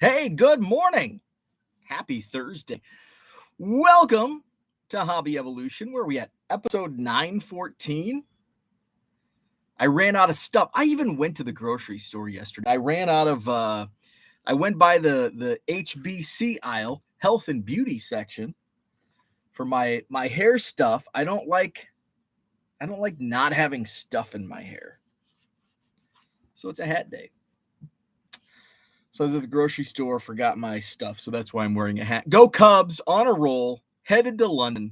Hey, good morning. Happy Thursday. Welcome to Hobby Evolution, where we at episode 914. I ran out of stuff. I even went to the grocery store yesterday. I ran out of I went by the HBC aisle, health and beauty section for my hair stuff. I don't like not having stuff in my hair. So it's a hat day. So I was at the grocery store, forgot my stuff, so that's why I'm wearing a hat. Go Cubs, on a roll, headed to London.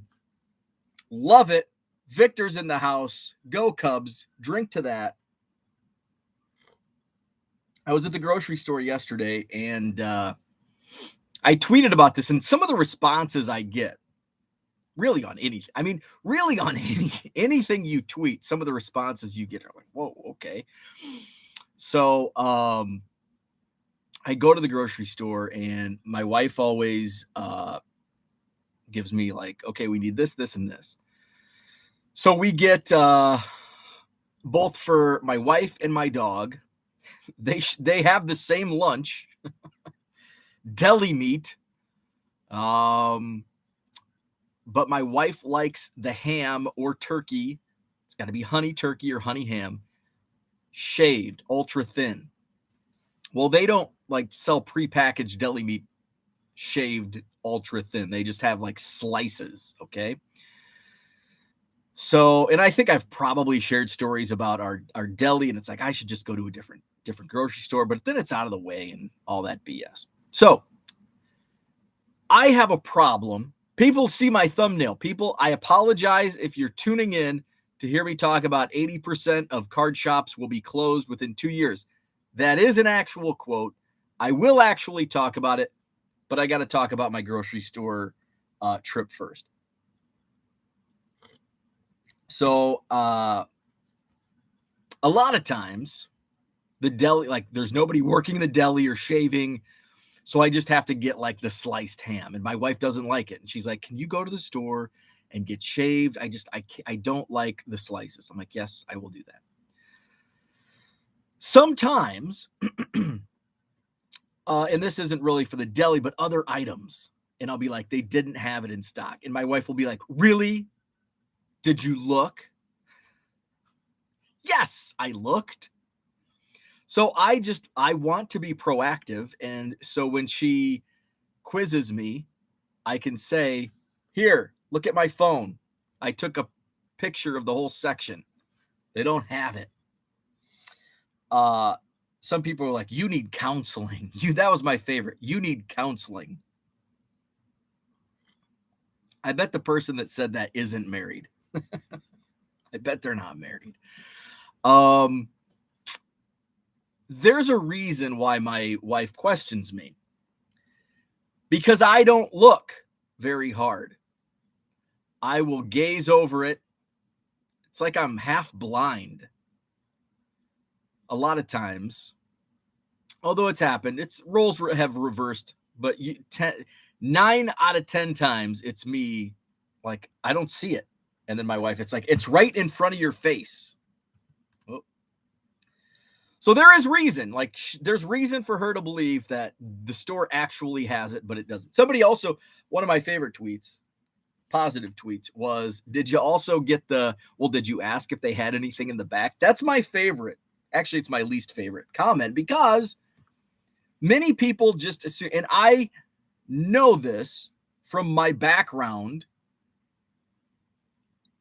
Love it. Victor's in the house. Go Cubs. Drink to that. I was at the grocery store yesterday, and I tweeted about this, and some of the responses I get, really on anything anything you tweet, some of the responses you get are like, whoa, okay. So I go to the grocery store, and my wife always gives me like, okay, we need this, this, and this. So we get both for my wife and my dog. They have the same lunch, deli meat. But my wife likes the ham or turkey. It's got to be honey turkey or honey ham, shaved, ultra thin. Well, they don't like sell prepackaged deli meat shaved ultra thin. They just have like slices, okay? So, and I think I've probably shared stories about our deli, and it's like I should just go to a different grocery store, but then it's out of the way and all that BS. So, I have a problem. People see my thumbnail. People, I apologize if you're tuning in to hear me talk about 80% of card shops will be closed within 2 years. That is an actual quote. I will actually talk about it, but I got to talk about my grocery store trip first. So a lot of times the deli, like there's nobody working in the deli or shaving. So I just have to get like the sliced ham, and my wife doesn't like it. And she's like, can you go to the store and get shaved? I don't like the slices. I'm like, yes, I will do that. Sometimes, and this isn't really for the deli, but other items. And I'll be like, they didn't have it in stock. And my wife will be like, really? Did you look? Yes, I looked. So I want to be proactive. And so when she quizzes me, I can say, here, look at my phone. I took a picture of the whole section. They don't have it. Some people are like, you need counseling. That was my favorite. You need counseling. I bet the person that said that isn't married. I bet they're not married. There's a reason why my wife questions me. Because I don't look very hard. I will gaze over it. It's like I'm half blind. A lot of times, although it's happened, roles have reversed, but 9 out of 10 times it's me, like I don't see it. And then my wife, it's like, it's right in front of your face. Oh. So there is reason, like there's reason for her to believe that the store actually has it, but it doesn't. Somebody also, one of my favorite tweets, positive tweets, was, did you also get did you ask if they had anything in the back? That's my favorite. Actually, it's my least favorite comment, because many people just assume, and I know this from my background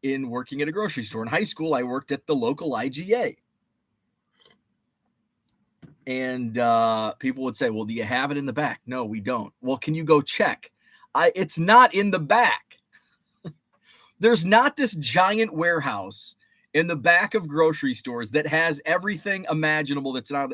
in working at a grocery store. In high school, I worked at the local IGA. And people would say, well, do you have it in the back? No, we don't. Well, can you go check? It's not in the back. There's not this giant warehouse in the back of grocery stores that has everything imaginable that's not.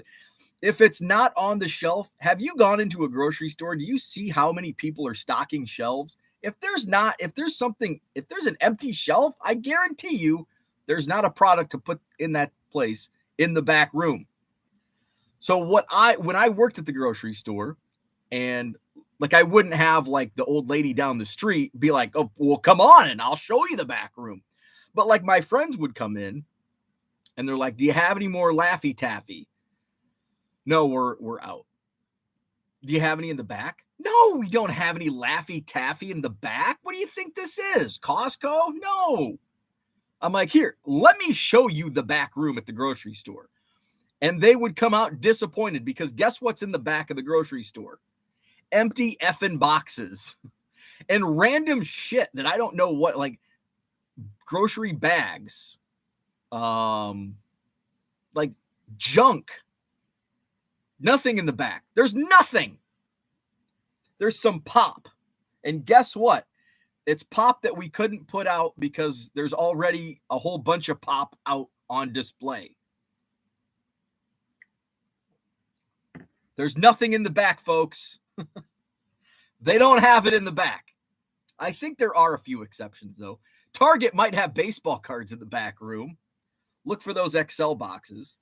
If it's not on the shelf, have you gone into a grocery store? Do you see how many people are stocking shelves? If there's an empty shelf, I guarantee you there's not a product to put in that place in the back room. So when I worked at the grocery store, and like I wouldn't have like the old lady down the street be like, oh, well, come on and I'll show you the back room. But like my friends would come in and they're like, do you have any more Laffy Taffy? No, we're out. Do you have any in the back? No, we don't have any Laffy Taffy in the back. What do you think this is? Costco? No. I'm like, here, let me show you the back room at the grocery store. And they would come out disappointed because guess what's in the back of the grocery store? Empty effing boxes and random shit that I don't know what, like grocery bags, like junk. Nothing in the back. There's nothing. There's some pop. And guess what? It's pop that we couldn't put out because there's already a whole bunch of pop out on display. There's nothing in the back, folks. They don't have it in the back. I think there are a few exceptions, though. Target might have baseball cards in the back room. Look for those XL boxes.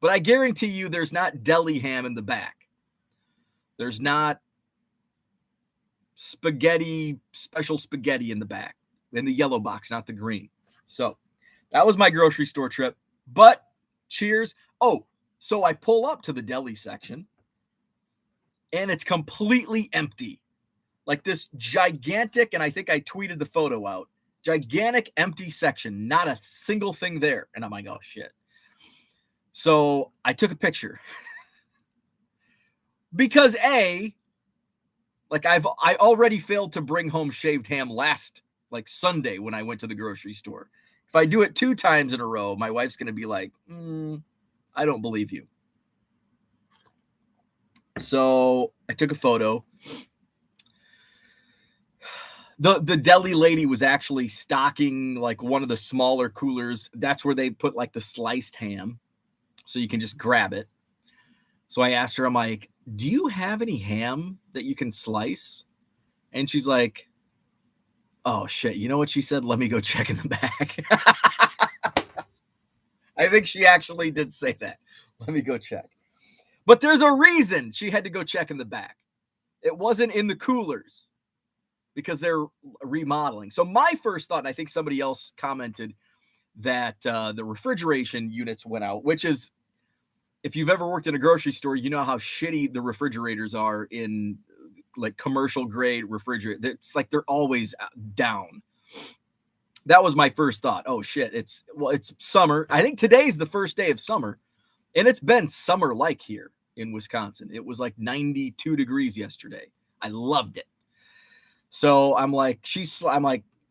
But I guarantee you there's not deli ham in the back. There's not special spaghetti in the back, in the yellow box, not the green. So that was my grocery store trip. But cheers. Oh, so I pull up to the deli section and it's completely empty. Like this gigantic, and I think I tweeted the photo out, gigantic empty section, not a single thing there. And I'm like, oh shit. So I took a picture because I already failed to bring home shaved ham last Sunday when I went to the grocery store. If I do it 2 times in a row, my wife's going to be like, I don't believe you. So I took a photo. The deli lady was actually stocking one of the smaller coolers. That's where they put the sliced ham. So you can just grab it. So I asked her, I'm like, do you have any ham that you can slice? And she's like, oh shit. You know what she said? Let me go check in the back. I think she actually did say that. Let me go check. But there's a reason she had to go check in the back. It wasn't in the coolers because they're remodeling. So my first thought, and I think somebody else commented that the refrigeration units went out, which is, if you've ever worked in a grocery store, you know how shitty the refrigerators are in commercial grade refrigerator. It's they're always down. That was my first thought. Oh shit. It's summer. I think today's the first day of summer, and it's been summer-like here in Wisconsin. It was 92 degrees yesterday. I loved it. So I'm like,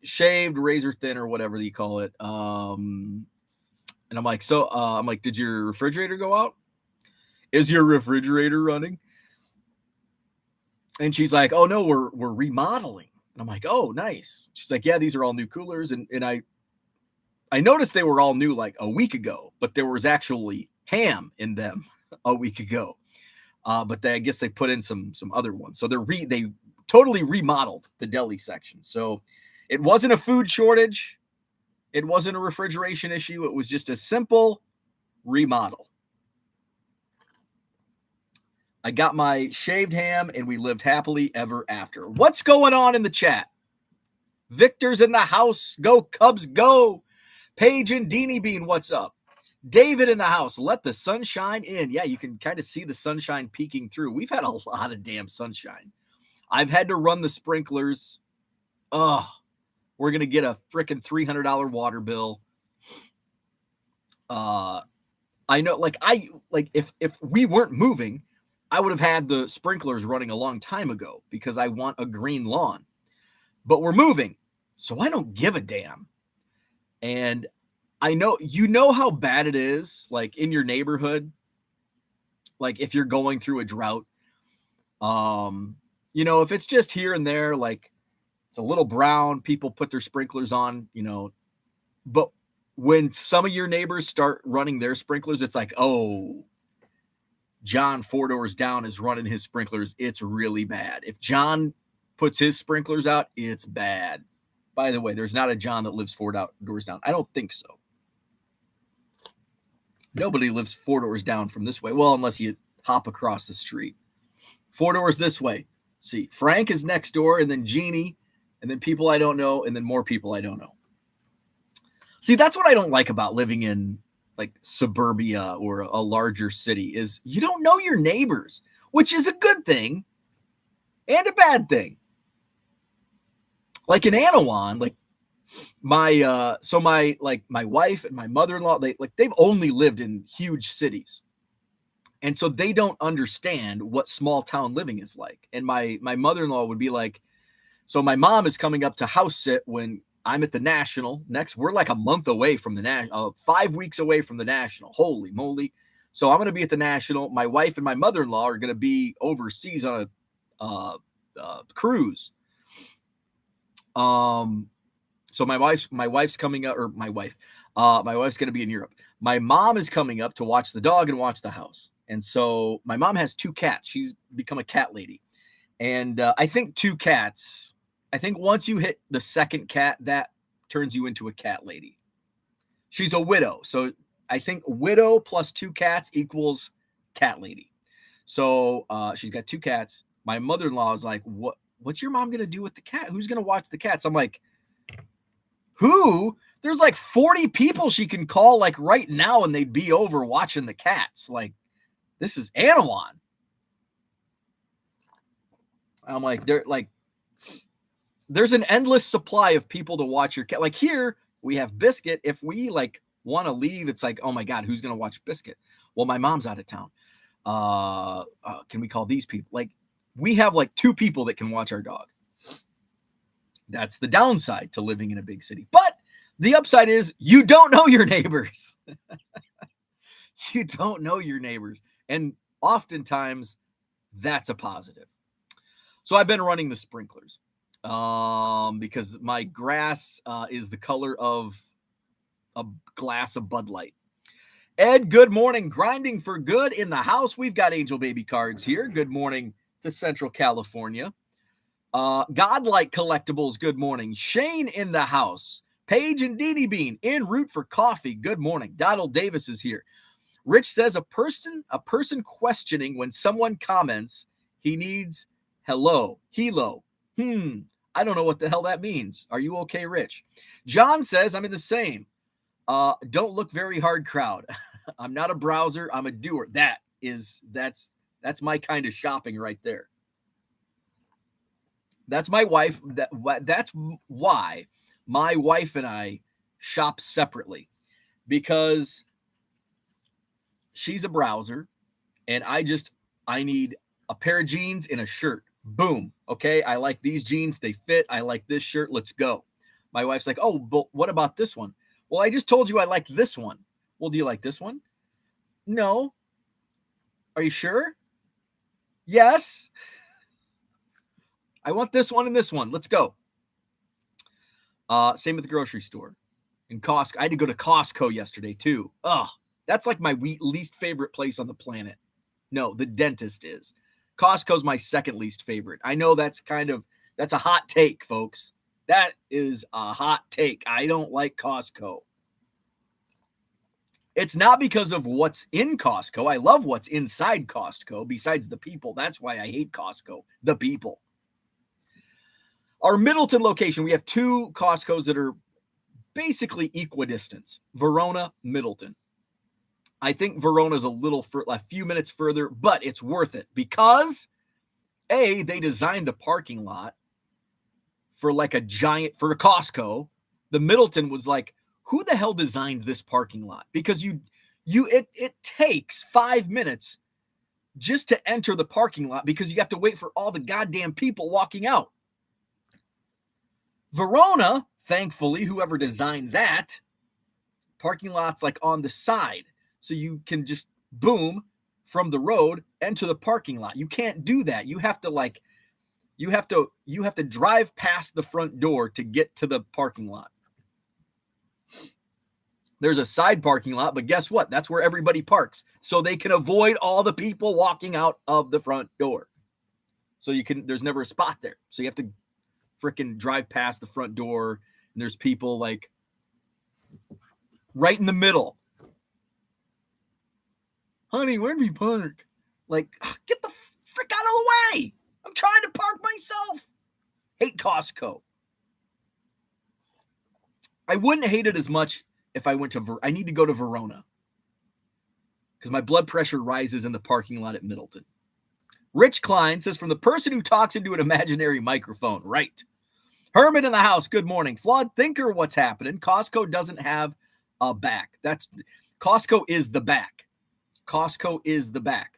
shaved, razor thin, or whatever you call it. And I'm like, did your refrigerator go out? Is your refrigerator running? And she's like, oh no, we're remodeling. And I'm like, oh, nice. She's like, yeah, these are all new coolers. And I noticed they were all new a week ago, but there was actually ham in them a week ago. But I guess they put in some other ones. So they totally remodeled the deli section. So it wasn't a food shortage. It wasn't a refrigeration issue. It was just a simple remodel. I got my shaved ham and we lived happily ever after. What's going on in the chat? Victor's in the house. Go Cubs, go. Paige and Deanie Bean, what's up? David in the house. Let the sunshine in. Yeah, you can kind of see the sunshine peeking through. We've had a lot of damn sunshine. I've had to run the sprinklers. We're going to get a freaking $300 water bill. I know, if we weren't moving, I would have had the sprinklers running a long time ago because I want a green lawn. But we're moving, so I don't give a damn. And I know, how bad it is, in your neighborhood, if you're going through a drought. If it's just here and there, it's a little brown, people put their sprinklers on, but when some of your neighbors start running their sprinklers, it's oh, John 4 doors down is running his sprinklers. It's really bad. If John puts his sprinklers out, it's bad. By the way, there's not a John that lives 4 doors down. I don't think so. Nobody lives 4 doors down from this way. Well, unless you hop across the street. 4 doors this way. See, Frank is next door, and then Jeannie, and then people I don't know, and then more people I don't know. See, that's what I don't like about living in Suburbia or a larger city is you don't know your neighbors. which is a good thing and a bad thing. Like in Anawan, like my wife and my mother-in-law, they've only lived in huge cities. And so they don't understand what small town living is like. And my mother-in-law would be like, so my mom is coming up to house sit when I'm at the National next. We're like a month away from the National, 5 weeks away from the National. Holy moly. So I'm going to be at the National. My wife and my mother-in-law are going to be overseas on a cruise. So my wife's coming up, or my wife's going to be in Europe. My mom is coming up to watch the dog and watch the house. And so my mom has 2 cats. She's become a cat lady. And I think 2 cats, I think once you hit the second cat, that turns you into a cat lady. She's a widow. So I think widow plus 2 cats equals cat lady. So she's got 2 cats. My mother-in-law is like, what's your mom going to do with the cat? Who's going to watch the cats? I'm like, who? There's like 40 people she can call like right now and they'd be over watching the cats. Like, this is Anawan. I'm like, there's an endless supply of people to watch your cat. Like here, we have Biscuit. If we like want to leave, it's like, oh my God, who's going to watch Biscuit? Well, my mom's out of town. Can we call these people? Like, we have like 2 people that can watch our dog. That's the downside to living in a big city. But the upside is you don't know your neighbors. You don't know your neighbors. And oftentimes that's a positive. So I've been running the sprinklers because my grass is the color of a glass of Bud Light. Ed, good morning. Grinding for good in the house. We've got Angel Baby cards here. Good morning to Central California. Godlike Collectibles, good morning. Shane in the house. Paige and Deanie Bean en route for coffee. Good morning. Donald Davis is here. Rich says a person questioning when someone comments he needs helo. I don't know what the hell that means. Are you okay, Rich? John says I'm in the same. Don't look very hard crowd. I'm not a browser. I'm a doer. That's my kind of shopping right there. That's my wife. That's why my wife and I shop separately, because she's a browser and I need a pair of jeans and a shirt. Boom. Okay. I like these jeans. They fit. I like this shirt. Let's go. My wife's like, oh, but what about this one? Well, I just told you I like this one. Well, do you like this one? No. Are you sure? Yes. I want this one and this one. Let's go. Same at the grocery store. In Costco. I had to go to Costco yesterday too. Ugh. That's like my least favorite place on the planet. No, the dentist is. Costco's my second least favorite. I know that's a hot take, folks. That is a hot take. I don't like Costco. It's not because of what's in Costco. I love what's inside Costco besides the people. That's why I hate Costco. The people. Our Middleton location, we have 2 Costcos that are basically equidistant. Verona, Middleton. I think Verona's a few minutes further, but it's worth it because they designed the parking lot for like a Costco. The Middleton was like, who the hell designed this parking lot? Because it takes 5 minutes just to enter the parking lot because you have to wait for all the goddamn people walking out. Verona, thankfully, whoever designed that parking lot's like on the side. So you can just boom from the road enter the parking lot. You can't do that. You have to drive past the front door to get to the parking lot. There's a side parking lot, but guess what? That's where everybody parks. So they can avoid all the people walking out of the front door. So there's never a spot there. So you have to freaking drive past the front door and there's people like right in the middle. Honey, where'd we park? Like, get the frick out of the way. I'm trying to park myself. Hate Costco. I wouldn't hate it as much if I went to I need to go to Verona because my blood pressure rises in the parking lot at Middleton. Rich Klein says, from the person who talks into an imaginary microphone. Right. Herman in the house. Good morning. Flawed thinker. What's happening? Costco doesn't have a back. Costco is the back. Costco is the back.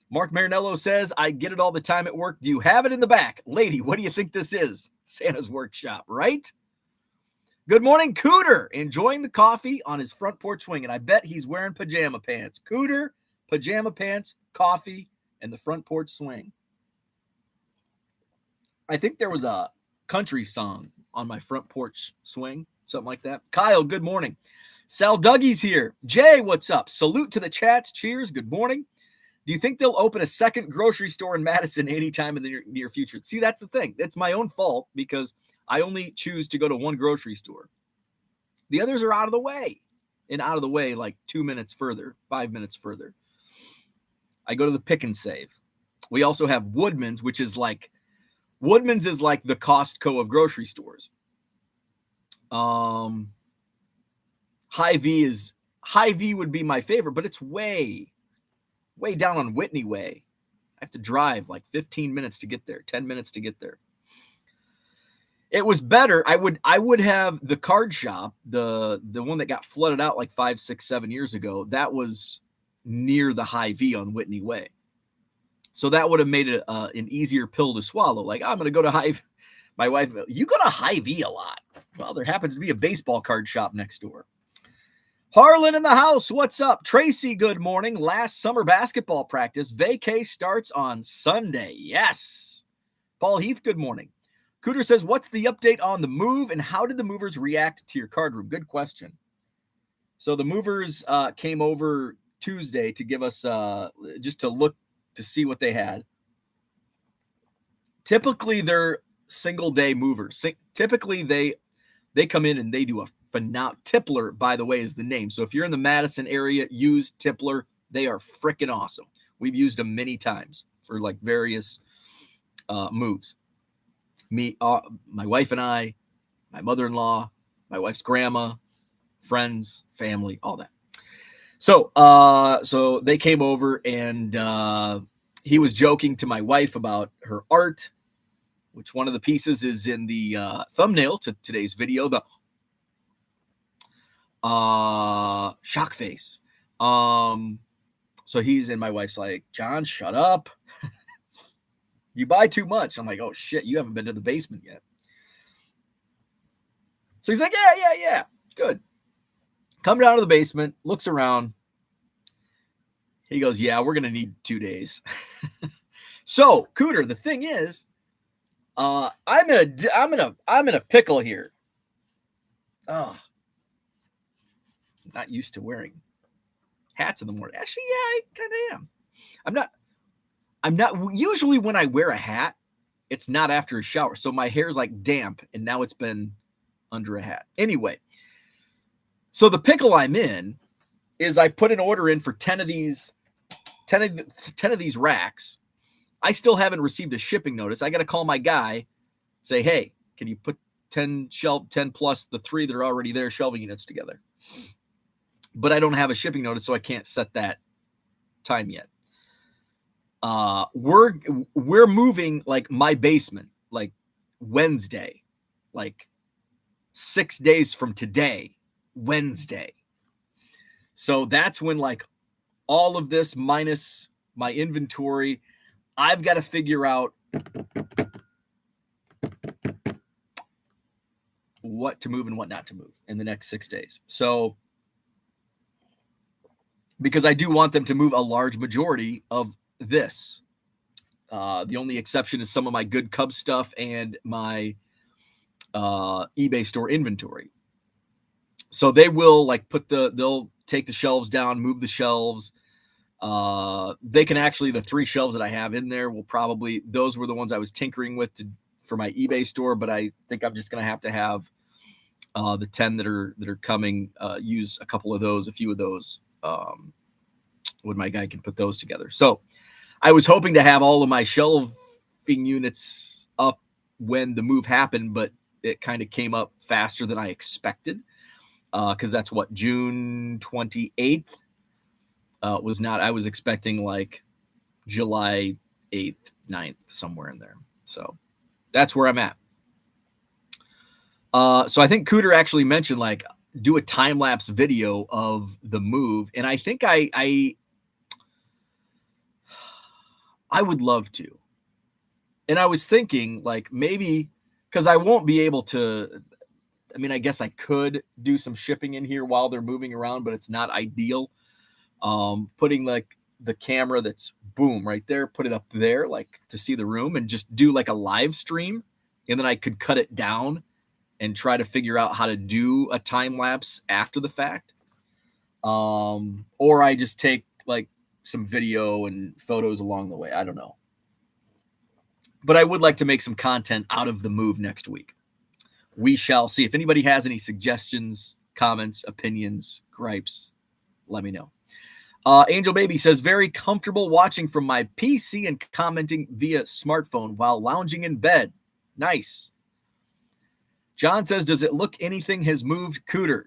Mark Marinello says, I get it all the time at work. Do you have it in the back? Lady, what do you think this is? Santa's workshop, right? Good morning, Cooter. Enjoying the coffee on his front porch swing, and I bet he's wearing pajama pants. Cooter, pajama pants, coffee, and the front porch swing. I think there was a country song on my front porch swing, something like that. Kyle, good morning. Sal Dougie's here. Jay, what's up? Salute to the chats. Cheers. Good morning. Do you think they'll open a second grocery store in Madison anytime in the near future? See, that's the thing. It's my own fault because I only choose to go to one grocery store. The others are out of the way. And out of the way like 2 minutes further, 5 minutes further. I go to the Pick and Save. We also have Woodman's, which is like the Costco of grocery stores. Hy-Vee would be my favorite, but it's way down on Whitney Way. I have to drive like 15 minutes to get there, 10 minutes to get there. It was better. I would have the card shop, the one that got flooded out like 5, 6, 7 years ago. That was near the Hy-Vee on Whitney Way. So that would have made it an easier pill to swallow. Like, I'm going to go to Hy-Vee. My wife, you go to Hy-Vee a lot. Well, there happens to be a baseball card shop next door. Harlan in the house. What's up? Tracy, good morning. Last summer basketball practice. Vacay starts on Sunday. Yes. Paul Heath, good morning. Cooter says, what's the update on the move and how did the movers react to your card room? Good question. So the movers came over Tuesday to give us just to look to see what they had. Typically, they're single day movers. Typically, they come in and they do a phenomenal. Tippler, by the way, is the name. So if you're in the Madison area, use Tippler. They are freaking awesome. We've used them many times for like various moves. My wife and I, my mother-in-law, my wife's grandma, friends, family, all that. So they came over and he was joking to my wife about her art, which one of the pieces is in the thumbnail to today's video, the shock face. So he's in, my wife's like, John, shut up. You buy too much. I'm like, oh shit, you haven't been to the basement yet. So he's like, yeah, good. Come down to the basement, looks around. He goes, yeah, we're gonna need 2 days. So, Cooter, the thing is, I'm in a pickle here. Oh, not used to wearing hats in the morning. Actually, yeah, I kind of am. I'm not usually when I wear a hat, it's not after a shower. So my hair's like damp and now it's been under a hat. Anyway, so the pickle I'm in is I put an order in for 10 of these racks. I still haven't received a shipping notice. I got to call my guy, say, hey, can you put 10 plus the 3 that are already there shelving units together? But I don't have a shipping notice, so I can't set that time yet. We're moving like my basement, like Wednesday, like 6 days from today, Wednesday. So that's when like all of this minus my inventory, I've got to figure out what to move and what not to move in the next 6 days. So, because I do want them to move a large majority of this. The only exception is some of my good Cubs stuff and my eBay store inventory. So they will like they'll take the shelves down, move the shelves. They can actually, the 3 shelves that I have in there will probably, those were the ones I was tinkering with for my eBay store, but I think I'm just going to have the 10 that are coming, use a couple of those, a few of those, when my guy can put those together. So I was hoping to have all of my shelving units up when the move happened, but it kind of came up faster than I expected. Cause that's what June 28th, was not, I was expecting like July 8th, 9th, somewhere in there. So that's where I'm at. So I think Cooter actually mentioned like do a time-lapse video of the move. And I think I would love to. And I was thinking like maybe because I won't be able to, I mean, I guess I could do some shipping in here while they're moving around, but it's not ideal. Putting like the camera that's boom right there, put it up there like to see the room and just do like a live stream. And then I could cut it down and try to figure out how to do a time lapse after the fact. Or I just take like some video and photos along the way. I don't know. But I would like to make some content out of the move next week. We shall see. If anybody has any suggestions, comments, opinions, gripes, let me know. Angel Baby says, very comfortable watching from my PC and commenting via smartphone while lounging in bed. Nice. John says, does it look anything has moved, Cooter?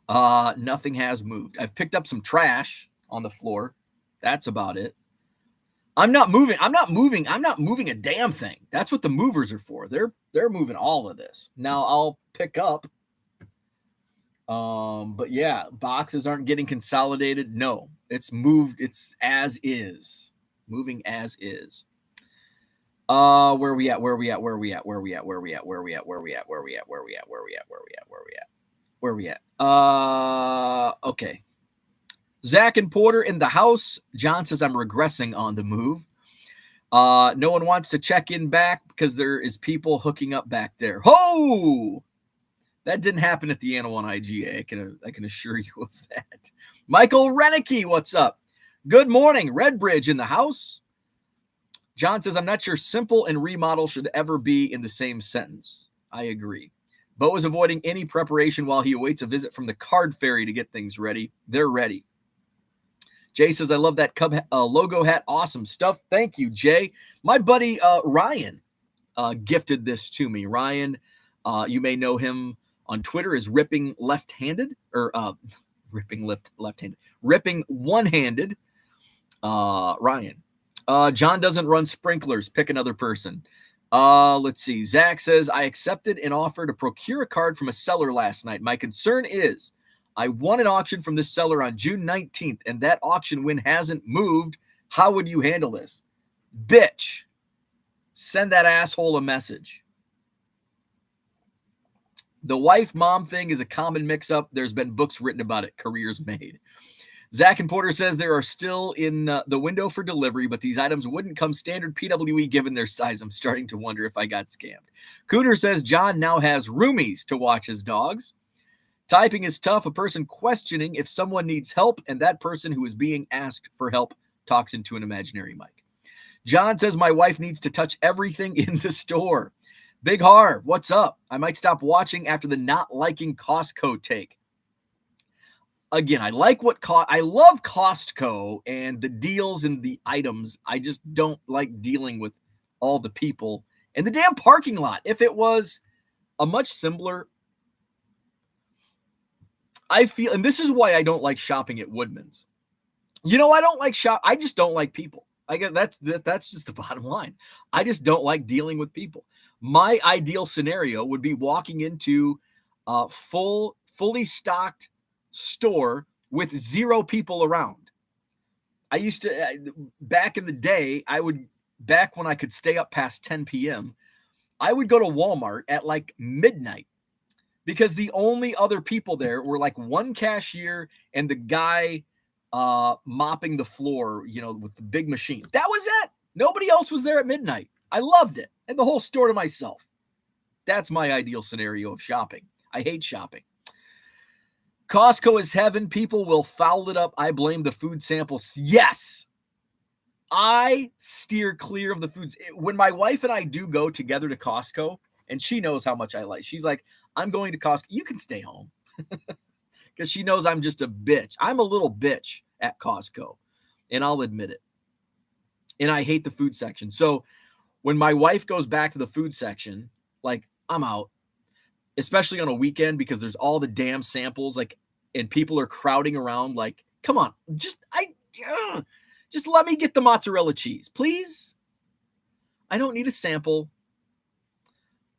Nothing has moved. I've picked up some trash on the floor. That's about it. I'm not moving a damn thing. That's what the movers are for. They're moving all of this. Now I'll pick up. But yeah, boxes aren't getting consolidated. No, it's moved. It's as is. Moving as is. Where we at? Okay. Zach and Porter in the house. John says I'm regressing on the move. No one wants to check in back because there is people hooking up back there. Ho! That didn't happen at the Anna One IGA. I can assure you of that. Michael Renicky, what's up? Good morning. Redbridge in the house. John says, I'm not sure simple and remodel should ever be in the same sentence. I agree. Bo is avoiding any preparation while he awaits a visit from the card fairy to get things ready. They're ready. Jay says, I love that Cub logo hat. Awesome stuff. Thank you, Jay. My buddy Ryan gifted this to me. Ryan, you may know him on Twitter as Ripping Left-Handed or Ripping Left-Handed. Ripping One-Handed. Ryan. John doesn't run sprinklers. Pick another person. Let's see. Zach says, I accepted an offer to procure a card from a seller last night. My concern is I won an auction from this seller on June 19th, and that auction win hasn't moved. How would you handle this? Bitch. Send that asshole a message. The wife-mom thing is a common mix-up. There's been books written about it. Careers made. Zach and Porter says there are still in the window for delivery, but these items wouldn't come standard PWE given their size. I'm starting to wonder if I got scammed. Cooter says John now has roomies to watch his dogs. Typing is tough. A person questioning if someone needs help, and that person who is being asked for help talks into an imaginary mic. John says my wife needs to touch everything in the store. Big Harv, what's up? I might stop watching after the not liking Costco take. Again, I love Costco and the deals and the items. I just don't like dealing with all the people and the damn parking lot. If it was a much simpler, I feel, and this is why I don't like shopping at Woodman's. I don't like I just don't like people. I guess that's just the bottom line. I just don't like dealing with people. My ideal scenario would be walking into a fully stocked store with zero people around. I used to, back in the day, back when I could stay up past 10 p.m., I would go to Walmart at like midnight because the only other people there were like one cashier and the guy mopping the floor, with the big machine. That was it. Nobody else was there at midnight. I loved it. And the whole store to myself. That's my ideal scenario of shopping. I hate shopping. Costco is heaven. People will foul it up. I blame the food samples. Yes. I steer clear of the foods. When my wife and I do go together to Costco, and she knows how much I like, she's like, I'm going to Costco. You can stay home. Because she knows I'm just a bitch. I'm a little bitch at Costco, and I'll admit it. And I hate the food section. So when my wife goes back to the food section, like, I'm out, especially on a weekend because there's all the damn samples, like, and people are crowding around. Like, come on, Just let me get the mozzarella cheese, please. I don't need a sample.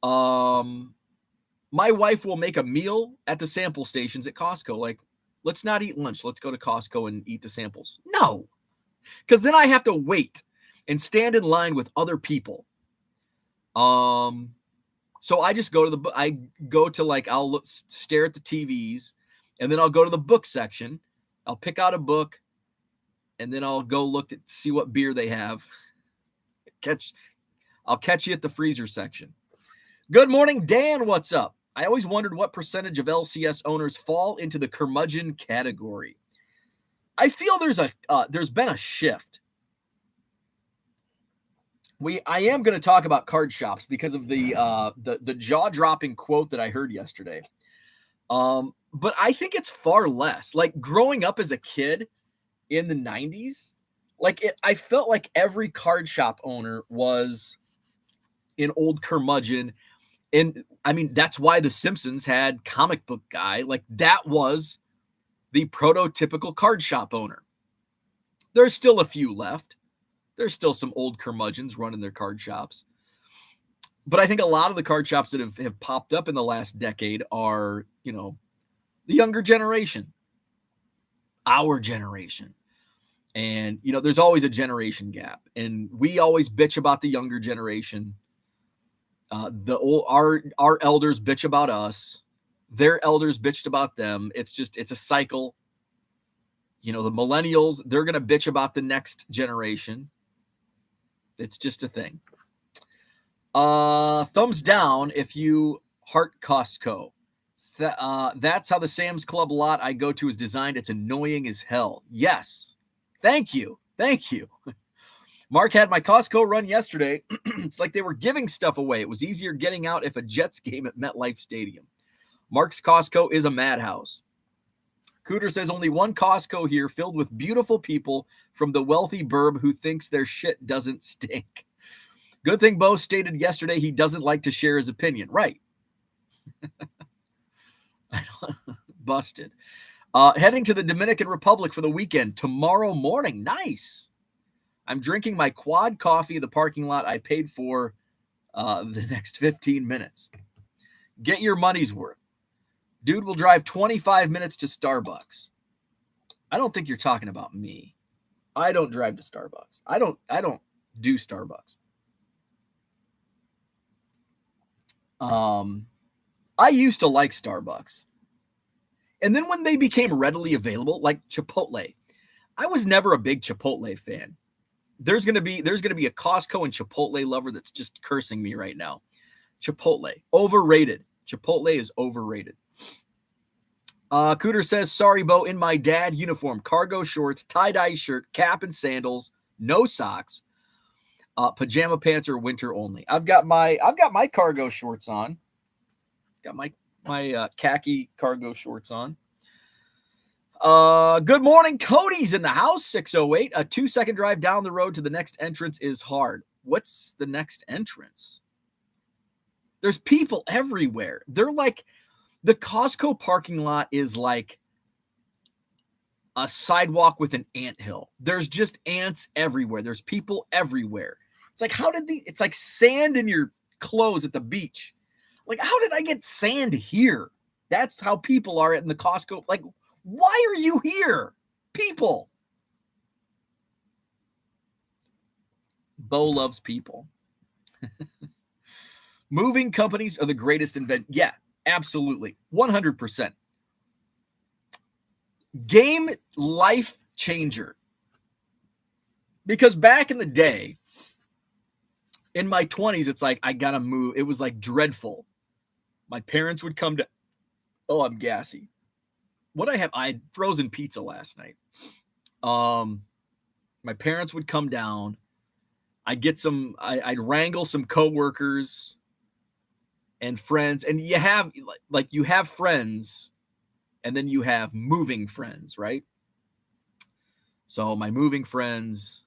My wife will make a meal at the sample stations at Costco. Like, let's not eat lunch. Let's go to Costco and eat the samples. No, because then I have to wait and stand in line with other people. So I just go to I'll stare at the TVs, and then I'll go to the book section. I'll pick out a book, and then I'll go see what beer they have. I'll catch you at the freezer section. Good morning, Dan. What's up? I always wondered what percentage of LCS owners fall into the curmudgeon category. I feel there's been a shift. I am going to talk about card shops because of the jaw-dropping quote that I heard yesterday. But I think it's far less. Like, growing up as a kid in the 90s, I felt like every card shop owner was an old curmudgeon. And I mean, that's why The Simpsons had comic book guy. Like, that was the prototypical card shop owner. There's still a few left. There's still some old curmudgeons running their card shops. But I think a lot of the card shops that have popped up in the last decade are, the younger generation, our generation. And, there's always a generation gap. And we always bitch about the younger generation. Our elders bitch about us. Their elders bitched about them. It's a cycle. The millennials, they're going to bitch about the next generation. It's just a thing. Thumbs down if you heart Costco. That's how the Sam's Club lot I go to is designed. It's annoying as hell. Yes. Thank you. Mark had my Costco run yesterday. It's like they were giving stuff away. It was easier getting out if a Jets game at MetLife Stadium. Mark's Costco is a madhouse. Cooter says only one Costco here filled with beautiful people from the wealthy burb who thinks their shit doesn't stink. Good thing Bo stated yesterday he doesn't like to share his opinion. Right. Busted. Heading to the Dominican Republic for the weekend tomorrow morning. Nice. I'm drinking my quad coffee in the parking lot I paid for the next 15 minutes. Get your money's worth. Dude will drive 25 minutes to Starbucks. I don't think you're talking about me. I don't drive to Starbucks. I don't do Starbucks. I used to like Starbucks. And then when they became readily available, like Chipotle, I was never a big Chipotle fan. There's gonna be a Costco and Chipotle lover that's just cursing me right now. Chipotle, overrated. Chipotle is overrated. Cooter says, sorry, Bo, in my dad uniform, cargo shorts, tie-dye shirt, cap and sandals, no socks, pajama pants or winter only. I've got my cargo shorts on. Got my khaki cargo shorts on. Good morning. Cody's in the house, 608. A 2-second drive down the road to the next entrance is hard. What's the next entrance? There's people everywhere. They're like, the Costco parking lot is like a sidewalk with an anthill. There's just ants everywhere. There's people everywhere. It's like, it's like sand in your clothes at the beach. Like, how did I get sand here? That's how people are in the Costco. Like, why are you here? People. Bo loves people. Moving companies are the greatest invention. Yeah, absolutely. 100%. Game life changer. Because back in the day, in my 20s, it's like, I gotta move. It was like dreadful. My parents would come to, oh, I'm gassy. I had frozen pizza last night. My parents would come down. I'd wrangle some coworkers and friends. And you have friends, and then you have moving friends, right? So my moving friends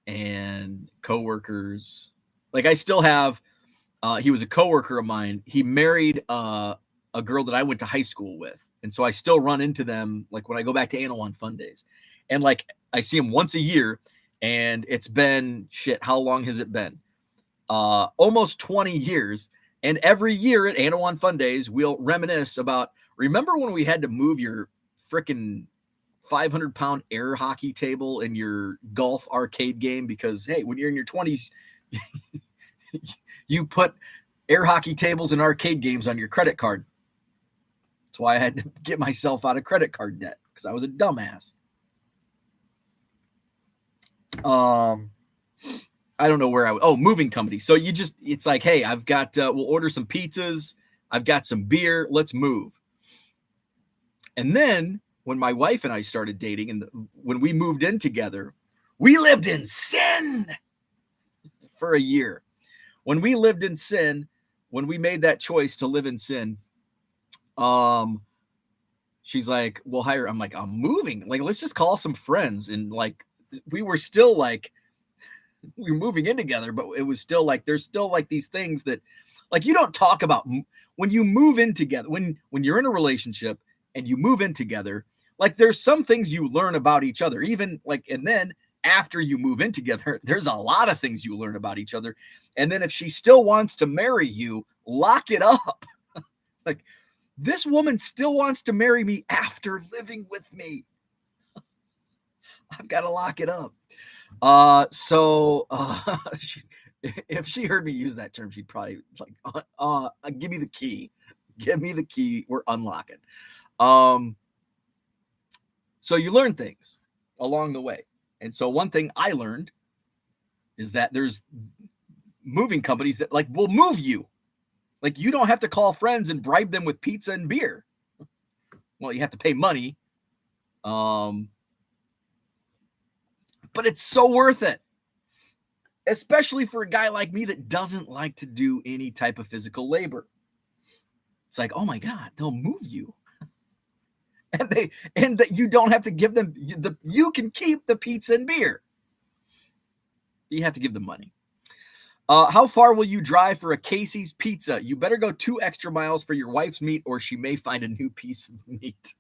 and coworkers, like I still have, he was a coworker of mine. He married a girl that I went to high school with. And so I still run into them, like when I go back to Anawan Fun Days. And like, I see him once a year, and it's been shit. How long has it been? Almost 20 years. And every year at Anawan Fun Days, we'll reminisce about, remember when we had to move your freaking 500-pound air hockey table in your golf arcade game? Because, hey, when you're in your 20s, you put air hockey tables and arcade games on your credit card. That's why I had to get myself out of credit card debt, because I was a dumbass. I don't know where moving company. So it's like, hey, I've got, we'll order some pizzas. I've got some beer. Let's move. And then when my wife and I started dating, and when we moved in together, we lived in sin for a year. When we lived in sin, when we made that choice to live in sin, she's like, we'll hire. I'm like, I'm moving. Like, let's just call some friends. And like, we were still like, we were moving in together, but it was still like, there's still like these things that like, you don't talk about when you move in together, when you're in a relationship and you move in together, like there's some things you learn about each other, even like, and then after you move in together, there's a lot of things you learn about each other. And then if she still wants to marry you, lock it up. Like, this woman still wants to marry me after living with me. I've got to lock it up. If she heard me use that term, she'd probably like, give me the key. Give me the key. We're unlocking. So you learn things along the way. And so one thing I learned is that there's moving companies that like will move you. Like, you don't have to call friends and bribe them with pizza and beer. Well, you have to pay money. But it's so worth it. Especially for a guy like me that doesn't like to do any type of physical labor. It's like, oh my God, they'll move you. and that you don't have to give them you can keep the pizza and beer. You have to give them money. How far will you drive for a Casey's pizza? You better go 2 extra miles for your wife's meat, or she may find a new piece of meat.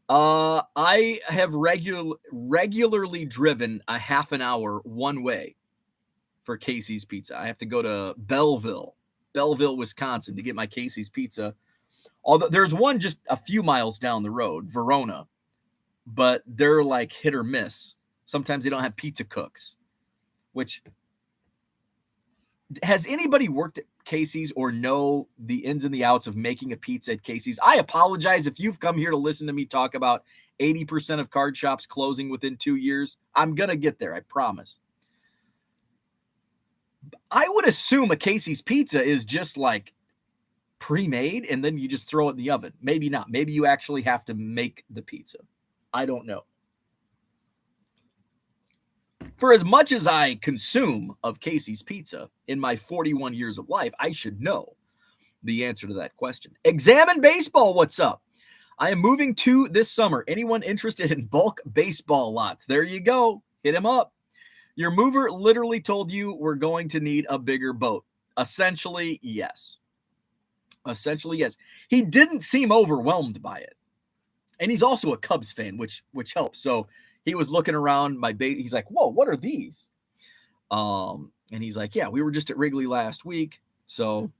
I have regularly driven a half an hour one way for Casey's pizza. I have to go to Belleville, Wisconsin to get my Casey's pizza. Although there's one just a few miles down the road, Verona, but they're like hit or miss. Sometimes they don't have pizza cooks, which... Has anybody worked at Casey's or know the ins and the outs of making a pizza at Casey's? I apologize if you've come here to listen to me talk about 80% of card shops closing within 2 years. I'm going to get there, I promise. I would assume a Casey's pizza is just like pre-made and then you just throw it in the oven. Maybe not. Maybe you actually have to make the pizza. I don't know. For as much as I consume of Casey's pizza in my 41 years of life, I should know the answer to that question. Examine Baseball, what's up? I am moving to this summer. Anyone interested in bulk baseball lots? There you go. Hit him up. Your mover literally told you we're going to need a bigger boat. Essentially, yes. He didn't seem overwhelmed by it. And he's also a Cubs fan, which helps. So he was looking around my bait. He's like, whoa, what are these? And he's like, yeah, we were just at Wrigley last week. So,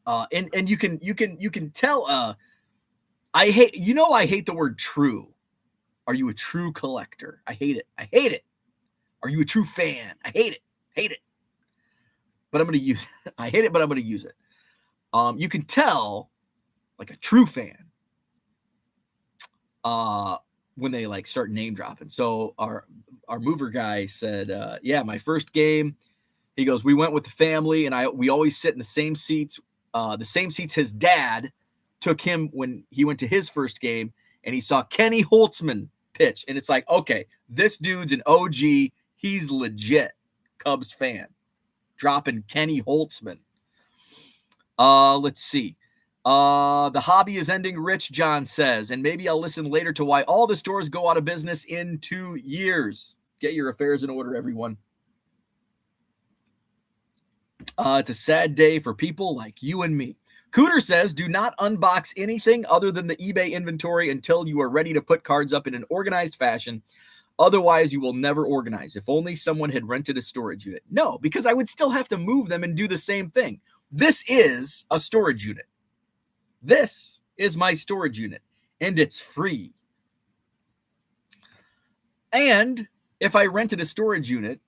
and you can tell, I hate the word true. Are you a true collector? I hate it. Are you a true fan? I hate it. But I'm going to use it. I hate it, but I'm going to use it. You can tell like a true fan, when they like start name dropping. So our mover guy said, yeah, my first game, he goes, we went with the family and we always sit in the same seats his dad took him when he went to his first game, and he saw Kenny Holtzman pitch. And it's like, okay, this dude's an OG. He's legit Cubs fan. Dropping Kenny Holtzman. Let's see. The hobby is ending rich, John says, and maybe I'll listen later to why all the stores go out of business in 2 years. Get your affairs in order, everyone. It's a sad day for people like you and me. Cooter says, do not unbox anything other than the eBay inventory until you are ready to put cards up in an organized fashion. Otherwise, you will never organize. If only someone had rented a storage unit. No, because I would still have to move them and do the same thing. This is a storage unit. This is my storage unit, and it's free. And if I rented a storage unit,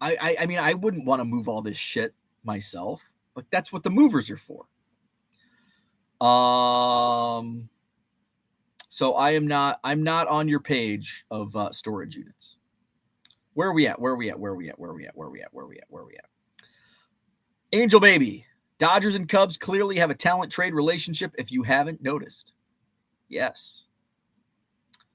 I mean, I wouldn't want to move all this shit myself. Like, that's what the movers are for. So I'm not on your page of storage units. Where are we at? Angel Baby. Dodgers and Cubs clearly have a talent trade relationship if you haven't noticed. Yes.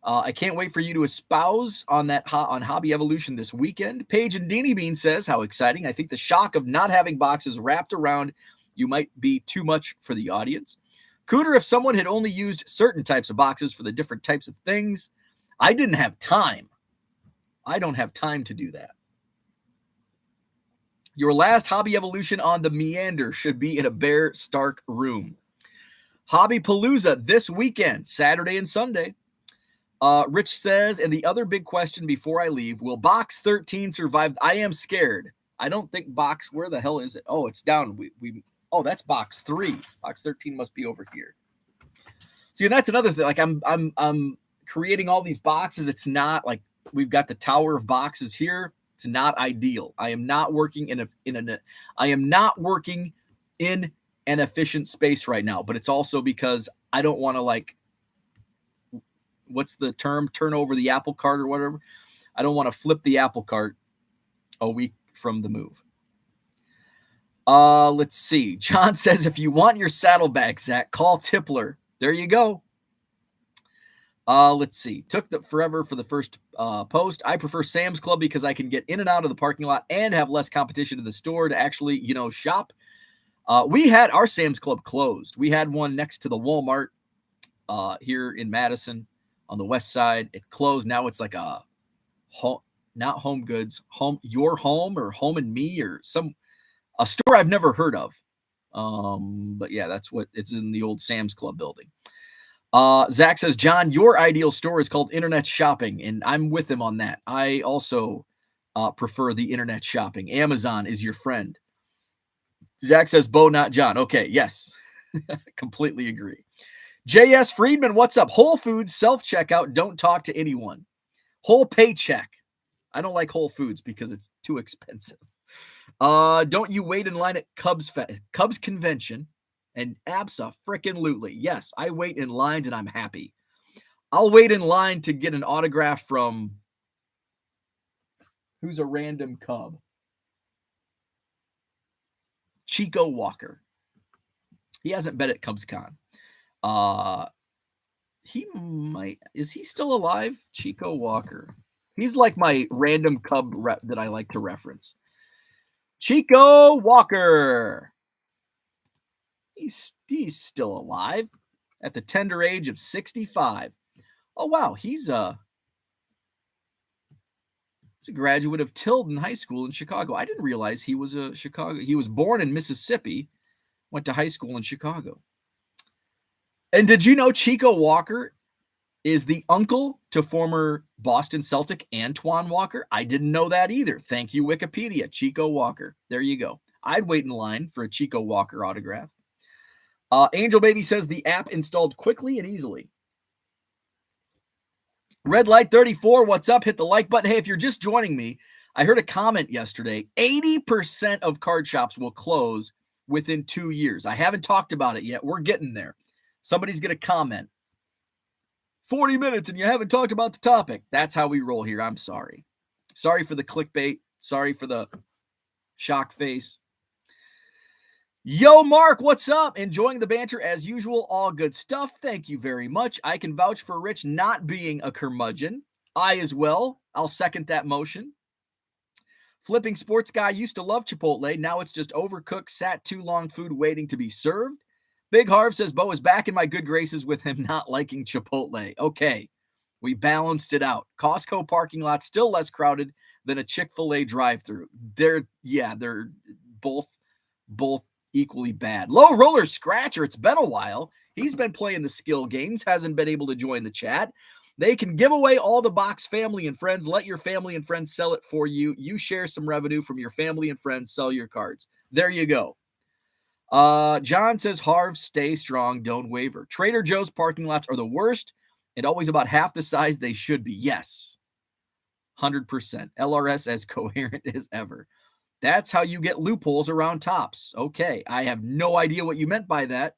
I can't wait for you to espouse on that on Hobby Evolution this weekend. Paige and Deanie Bean says, how exciting. I think the shock of not having boxes wrapped around you might be too much for the audience. Cooter, if someone had only used certain types of boxes for the different types of things, I didn't have time. I don't have time to do that. Your last Hobby Evolution on the Meander should be in a bare, stark room. Hobby Palooza this weekend, Saturday and Sunday. Rich says, and the other big question before I leave, will box 13 survive? I am scared. I don't think box, where the hell is it? Oh, it's down. Oh, that's box 3. Box 13 must be over here. See, and that's another thing. Like I'm creating all these boxes. It's not like we've got the tower of boxes here. It's not ideal. I am not working in an efficient space right now, but it's also because I don't want to, like, what's the term? Turn over the apple cart or whatever. I don't want to flip the apple cart a week from the move. Let's see. John says, if you want your saddlebag, Zach, call Tippler. There you go. Let's see. Took forever for the first post. I prefer Sam's Club because I can get in and out of the parking lot and have less competition in the store to actually, shop. We had our Sam's Club closed. We had one next to the Walmart here in Madison on the west side. It closed. Now it's like a home, not Home Goods, Your Home or Home and Me or a store I've never heard of. But yeah, that's what it's in, the old Sam's Club building. Zach says, John, your ideal store is called internet shopping, and I'm with him on that. I also prefer the internet shopping. Amazon is your friend. Zach says, Bo, not John. Okay, yes. Completely agree. J.S. Friedman, what's up? Whole Foods, self-checkout, don't talk to anyone. Whole paycheck. I don't like Whole Foods because it's too expensive. Don't you wait in line at Cubs convention? And abso-frickin-lutely. Yes, I wait in lines and I'm happy. I'll wait in line to get an autograph from who's a random Cub? Chico Walker. He hasn't been at CubsCon. Is he still alive? Chico Walker. He's like my random Cub rep that I like to reference. Chico Walker. He's still alive at the tender age of 65. Oh, wow. He's a graduate of Tilden High School in Chicago. I didn't realize he was he was born in Mississippi, went to high school in Chicago. And did you know Chico Walker is the uncle to former Boston Celtic Antoine Walker? I didn't know that either. Thank you, Wikipedia. Chico Walker. There you go. I'd wait in line for a Chico Walker autograph. Angel Baby says the app installed quickly and easily. Red Light 34, what's up? Hit the like button. Hey, if you're just joining me, I heard a comment yesterday. 80% of card shops will close within 2 years. I haven't talked about it yet. We're getting there. Somebody's going to comment. 40 minutes and you haven't talked about the topic. That's how we roll here. I'm sorry. Sorry for the clickbait. Sorry for the shock face. Yo, Mark, what's up? Enjoying the banter as usual. All good stuff. Thank you very much. I can vouch for Rich not being a curmudgeon. I as well. I'll second that motion. Flipping sports guy used to love Chipotle. Now it's just overcooked, sat too long food waiting to be served. Big Harv says Bo is back in my good graces with him not liking Chipotle. Okay. We balanced it out. Costco parking lot still less crowded than a Chick-fil-A drive-through. They're both equally bad. Low Roller Scratcher, it's been a while. He's been playing the skill games, hasn't been able to join the chat. They can give away all the box family and friends. Let your family and friends sell it for you. You share some revenue from your family and friends. Sell your cards. There you go. John says, Harv, stay strong. Don't waver. Trader Joe's parking lots are the worst and always about half the size they should be. Yes. 100%. LRS as coherent as ever. That's how you get loopholes around tops. Okay. I have no idea what you meant by that.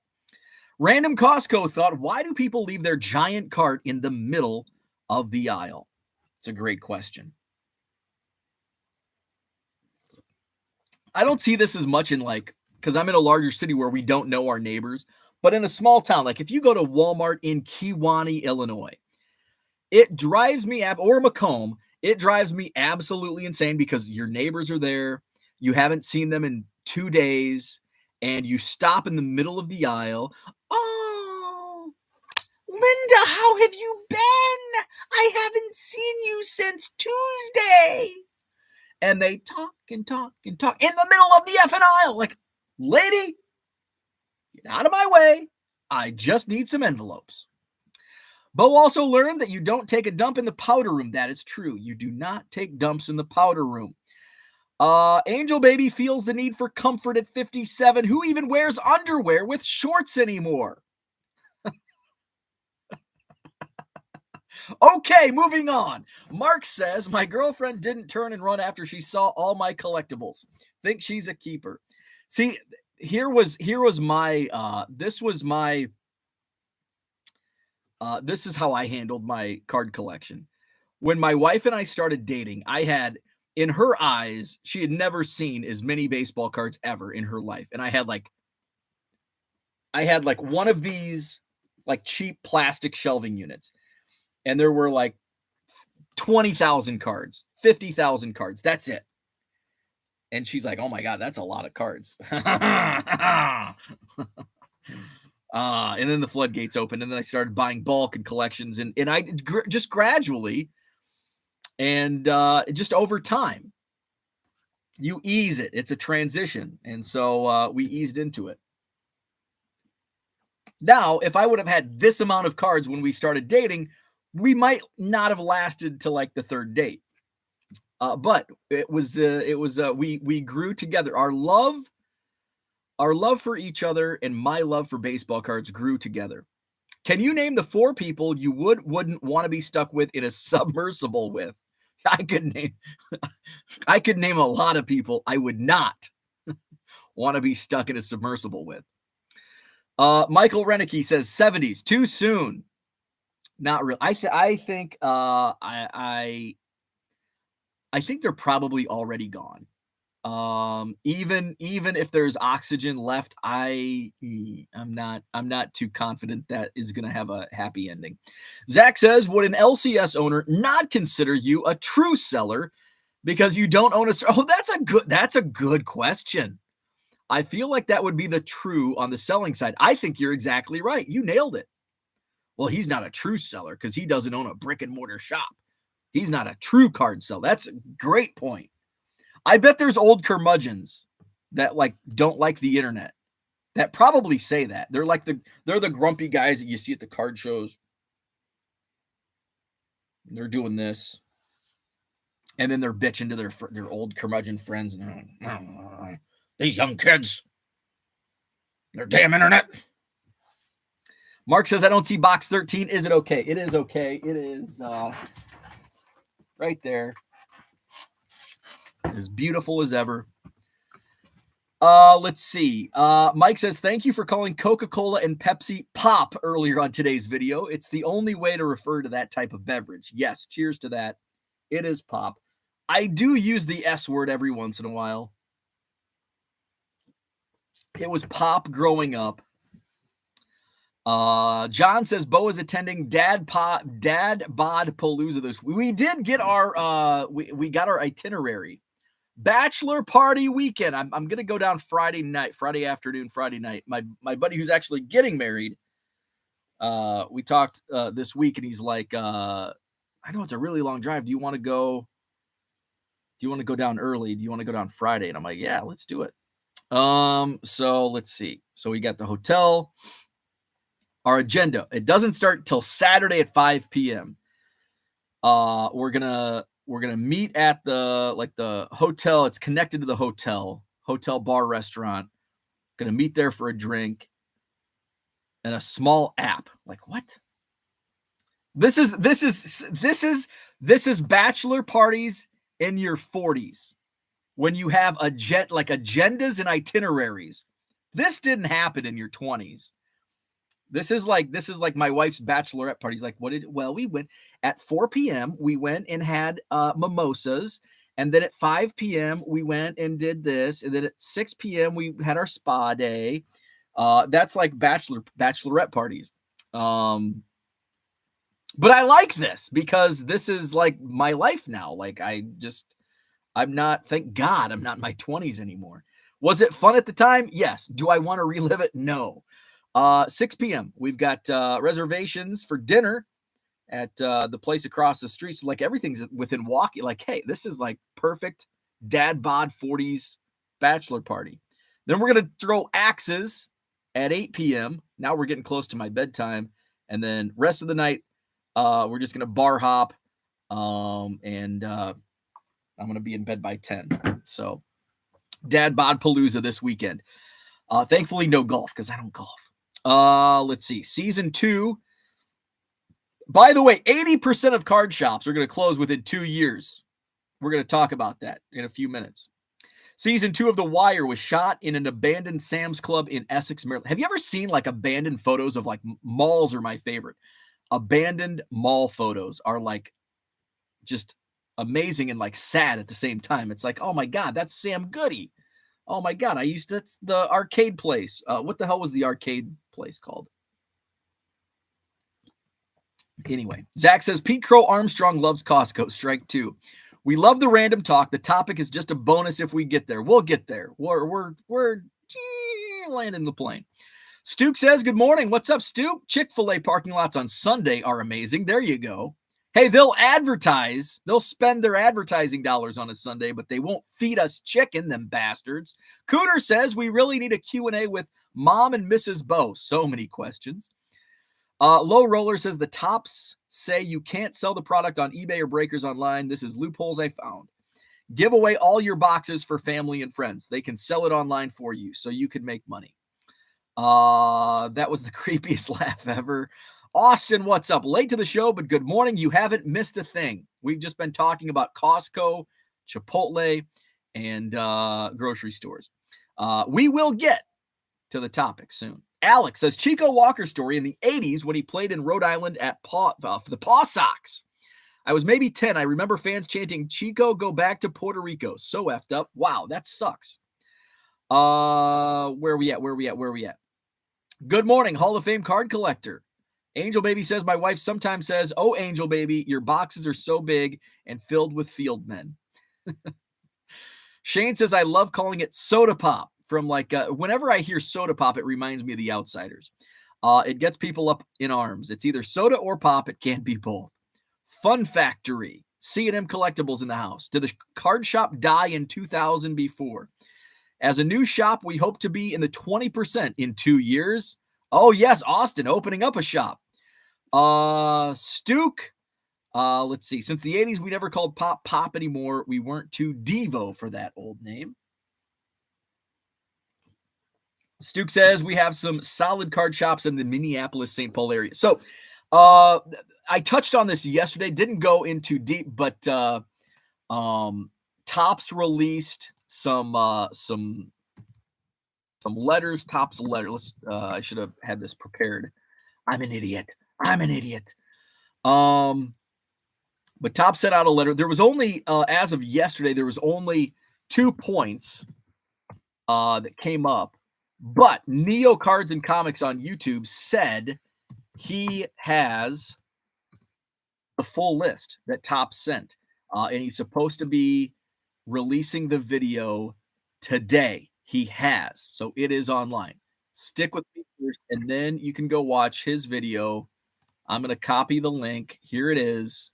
Random Costco thought, why do people leave their giant cart in the middle of the aisle? It's a great question. I don't see this as much in because I'm in a larger city where we don't know our neighbors, but in a small town, like if you go to Walmart in Kewanee, Illinois, it drives me or Macomb, it drives me absolutely insane because your neighbors are there. You haven't seen them in 2 days and you stop in the middle of the aisle. Oh, Linda, how have you been? I haven't seen you since Tuesday. And they talk and talk and talk in the middle of the effing aisle. Like, lady, get out of my way. I just need some envelopes. Bo also learned that you don't take a dump in the powder room. That is true. You do not take dumps in the powder room. Angel Baby feels the need for comfort at 57. Who even wears underwear with shorts anymore? Okay, moving on. Mark says, my girlfriend didn't turn and run after she saw all my collectibles. Think she's a keeper. See, this is how I handled my card collection. When my wife and I started dating, I had, in her eyes, she had never seen as many baseball cards ever in her life. And I had one of these cheap plastic shelving units. And there were 20,000 cards, 50,000 cards. That's it. And she's like, oh my God, that's a lot of cards. And then the floodgates opened and then I started buying bulk and collections and I just gradually and just over time, you ease it. It's a transition. And so we eased into it. Now, if I would have had this amount of cards when we started dating, we might not have lasted to the third date. But we grew together. Our love for each other and my love for baseball cards grew together. Can you name the 4 people you wouldn't want to be stuck with in a submersible with? I could name a lot of people I would not want to be stuck in a submersible with. Michael Renicky says 70s too soon. Not really. I think I think they're probably already gone. Even if there's oxygen left, I'm not too confident that is going to have a happy ending. Zach says, would an LCS owner not consider you a true seller because you don't own a? Oh, that's a good question. I feel like that would be the true on the selling side. I think you're exactly right. You nailed it. Well, he's not a true seller because he doesn't own a brick and mortar shop. He's not a true card seller. That's a great point. I bet there's old curmudgeons that don't like the internet that probably say that. They're the grumpy guys that you see at the card shows. They're doing this. And then they're bitching to their old curmudgeon friends. These young kids, their damn internet. Mark says, I don't see box 13. Is it okay? It is okay. It is right there. As beautiful as ever. Let's see. Mike says, thank you for calling Coca-Cola and Pepsi pop earlier on today's video. It's the only way to refer to that type of beverage. Yes, cheers to that. It is pop. I do use the S word every once in a while. It was pop growing up. John says Bo is attending Dad Bod Palooza this week. We did get our we got our itinerary. Bachelor party weekend. I'm gonna go down Friday afternoon, Friday night. My buddy who's actually getting married We talked this week, and he's like, I know it's a really long drive. Do you want to go? Do you want to go down early? Do you want to go down Friday? And I'm like, yeah, let's do it. So let's see. So we got the hotel. Our agenda. It doesn't start till Saturday at 5 p.m. We're gonna meet at the hotel. It's connected to the hotel bar restaurant. Gonna meet there for a drink and a small app. Like what? This is bachelor parties in your 40s when you have agendas and itineraries. This didn't happen in your 20s. This is like my wife's bachelorette party. He's like, we went at 4 p.m. We went and had mimosas. And then at 5 p.m. we went and did this. And then at 6 p.m. we had our spa day. That's like bachelorette parties. But I like this because this is like my life now. Like thank God I'm not in my 20s anymore. Was it fun at the time? Yes. Do I want to relive it? No. 6 p.m. We've got reservations for dinner at the place across the street. So like everything's within walking. Like, hey, this is like perfect dad bod 40s bachelor party. Then we're going to throw axes at 8 p.m. Now we're getting close to my bedtime. And then rest of the night, we're just going to bar hop. And I'm going to be in bed by 10. So dad bod palooza this weekend. Thankfully, no golf because I don't golf. Let's see. Season 2. By the way, 80% of card shops are going to close within 2 years. We're going to talk about that in a few minutes. Season 2 of The Wire was shot in an abandoned Sam's Club in Essex, Maryland. Have you ever seen like abandoned photos of like malls? Are my favorite. Abandoned mall photos are like just amazing and like sad at the same time. It's like, oh my God, that's Sam Goody. Oh my God, that's the arcade place. What the hell was the arcade place called? Anyway, Zach says, Pete Crow Armstrong loves Costco. Strike 2. We love the random talk. The topic is just a bonus if we get there. We'll get there. We're landing the plane. Stuke says, good morning. What's up, Stuke? Chick-fil-A parking lots on Sunday are amazing. There you go. Hey, they'll advertise. They'll spend their advertising dollars on a Sunday, but they won't feed us chicken, them bastards. Cooter says we really need a Q&A with Mom and Mrs. Bo. So many questions. Low Roller says the tops say you can't sell the product on eBay or Breakers online. This is loopholes I found. Give away all your boxes for family and friends. They can sell it online for you so you can make money. That was the creepiest laugh ever. Austin, what's up? Late to the show, but good morning. You haven't missed a thing. We've just been talking about Costco, Chipotle, and grocery stores. We will get to the topic soon. Alex says Chico Walker story in the 80s when he played in Rhode Island at for the Paw Sox. I was maybe 10. I remember fans chanting, Chico, go back to Puerto Rico. So effed up. Wow, that sucks. Where are we at? Good morning, Hall of Fame card collector. Angel Baby says, my wife sometimes says, oh, Angel Baby, your boxes are so big and filled with field men. Shane says, I love calling it soda pop. From like, whenever I hear soda pop, it reminds me of The Outsiders. It gets people up in arms. It's either soda or pop. It can't be both. Fun Factory. C&M Collectibles in the house. Did the card shop die in 2000 before? As a new shop, we hope to be in the 20% in 2 years. Oh, yes, Austin, opening up a shop. Stuke. Let's see. Since the 80s, we never called pop anymore. We weren't too Devo for that old name. Stuke says we have some solid card shops in the Minneapolis-St. Paul area. So I touched on this yesterday. Didn't go into deep, but Topps released some letters. Topps letter. I should have had this prepared. I'm an idiot. But Topps sent out a letter. There was only, as of yesterday, there was only 2 points that came up. But Neo Cards and Comics on YouTube said he has the full list that Topps sent. And he's supposed to be releasing the video today. He has. So it is online. Stick with me first, and then you can go watch his video. I'm gonna copy the link. Here it is.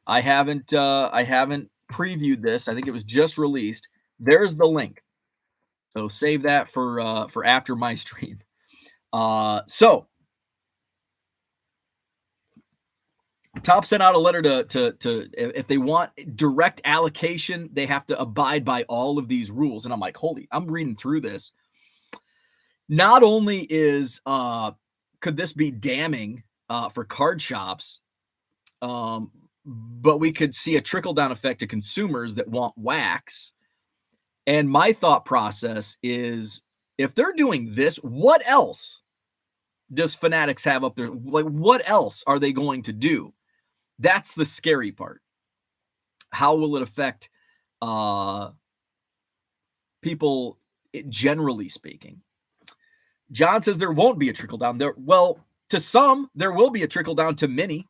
I haven't previewed this. I think it was just released. There's the link. So save that for after my stream. So Top sent out a letter to if they want direct allocation, they have to abide by all of these rules. And I'm like, holy, I'm reading through this. Not only is could this be damning for card shops, but we could see a trickle down effect to consumers that want wax. And my thought process is, if they're doing this, what else does Fanatics have up there? Like, what else are they going to do? That's the scary part. How will it affect people, generally speaking? John says there won't be a trickle down there. Well, to some, there will be a trickle down to many.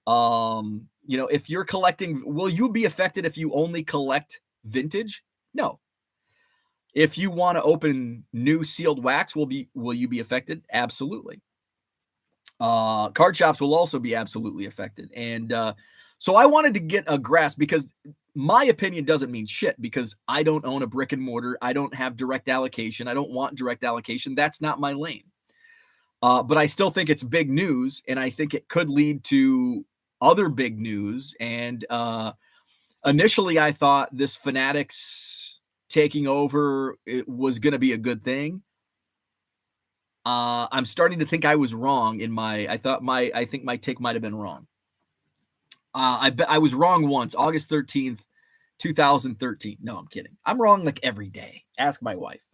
If you're collecting, will you be affected if you only collect vintage? No. If you want to open new sealed wax, will you be affected? Absolutely. Card shops will also be absolutely affected. And so I wanted to get a grasp, because my opinion doesn't mean shit, because I don't own a brick and mortar. I don't have direct allocation. I don't want direct allocation. That's not my lane. But I still think it's big news, and I think it could lead to other big news. And initially I thought this Fanatics taking over, it was going to be a good thing. I'm starting to think I was wrong I think my take might have been wrong. I was wrong once, August 13th, 2013. No, I'm kidding. I'm wrong like every day. Ask my wife.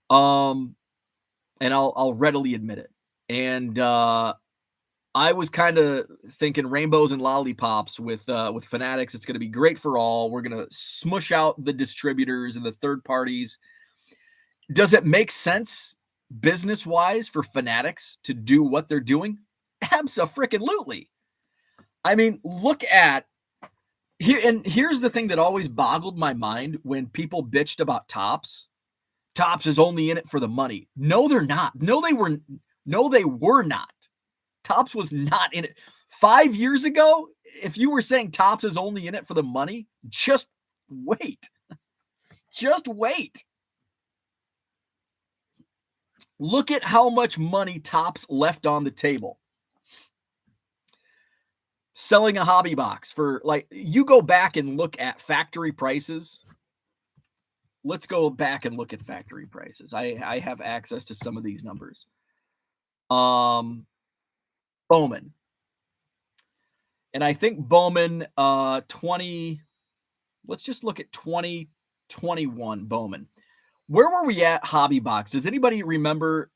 And I'll readily admit it. And I was kind of thinking rainbows and lollipops with Fanatics. It's going to be great for all. We're going to smush out the distributors and the third parties. Does it make sense business-wise for Fanatics to do what they're doing? Abso-freaking-lutely. I mean, look at here, and here's the thing that always boggled my mind when people bitched about Tops. Tops is only in it for the money. No, they're not. No, they were not. Tops was not in it. 5 years ago, if you were saying Tops is only in it for the money, just wait. Just wait. Look at how much money Tops left on the table. Selling a hobby box for, like, you go back and look at factory prices. Let's go back and look at factory prices. I have access to some of these numbers. Bowman. And I think Bowman, let's just look at 2021 Bowman. Where were we at hobby box? Does anybody remember?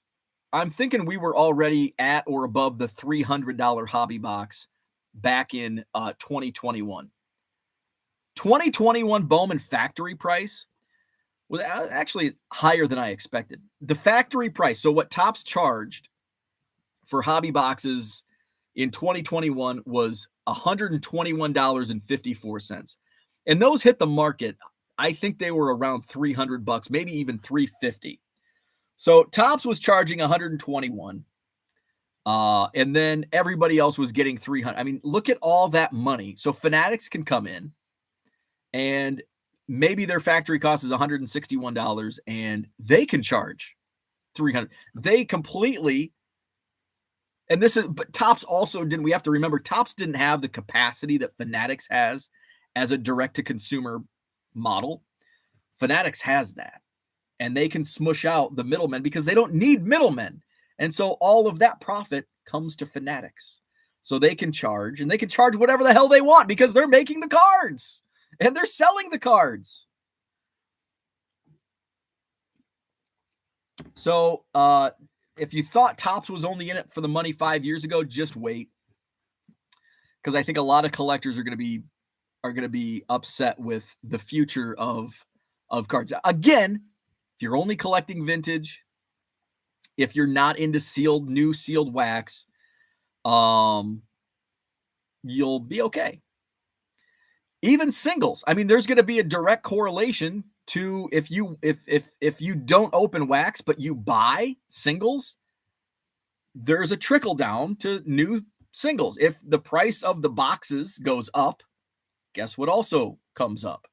I'm thinking we were already at or above the $300 hobby box back in 2021. 2021 Bowman factory price was actually higher than I expected. The factory price, so what Tops charged for hobby boxes in 2021 was $121.54. And those hit the market, I think they were around $300, maybe even $350. So Tops was charging $121. And then everybody else was getting $300. I mean, look at all that money. So Fanatics can come in, and maybe their factory cost is $161 and they can charge $300. They completely, and this is, but Tops also didn't, we have to remember, Tops didn't have the capacity that Fanatics has as a direct to consumer model. Fanatics has that, and they can smush out the middlemen because they don't need middlemen. And so all of that profit comes to Fanatics. So they can charge, and they can charge whatever the hell they want because they're making the cards and they're selling the cards. So if you thought Tops was only in it for the money 5 years ago, just wait. Because I think a lot of collectors are going to be upset with the future of cards. Again, if you're only collecting vintage, if you're not into new sealed wax, you'll be okay. Even singles. I mean, there's going to be a direct correlation to if you don't open wax but you buy singles, there's a trickle down to new singles. If the price of the boxes goes up, guess what also comes up?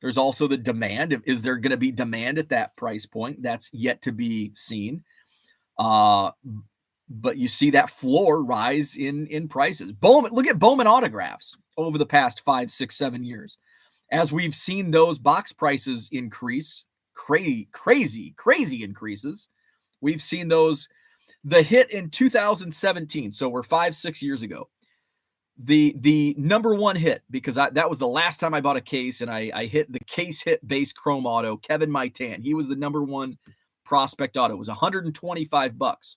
There's also the demand. Is there going to be demand at that price point? That's yet to be seen. But you see that floor rise in prices. Bowman, look at Bowman autographs over the past 5, 6, 7 years. As we've seen those box prices increase, crazy increases. We've seen those, the hit in 2017. So we're 5, 6 years ago. The number one hit, because that was the last time I bought a case, and I hit the case hit base chrome auto, Kevin Maitan. He was the number one prospect auto. It was $125.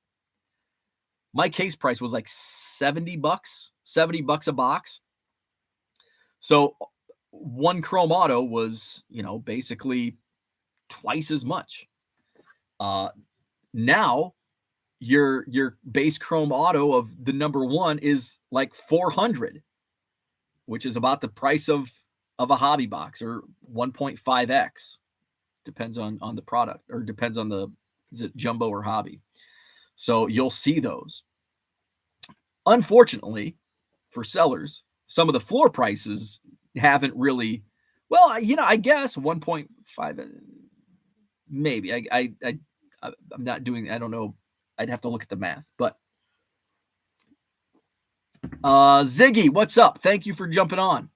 My case price was like $70 a box. So one chrome auto was, basically twice as much. Now your base chrome auto of the number one is like $400, which is about the price of a hobby box, or 1.5x. Depends on the product, or depends on is it jumbo or hobby. So you'll see those. Unfortunately for sellers, some of the floor prices haven't really, well, I guess 1.5, maybe. I'm not doing, I don't know. I'd have to look at the math, but Ziggy, what's up? Thank you for jumping on.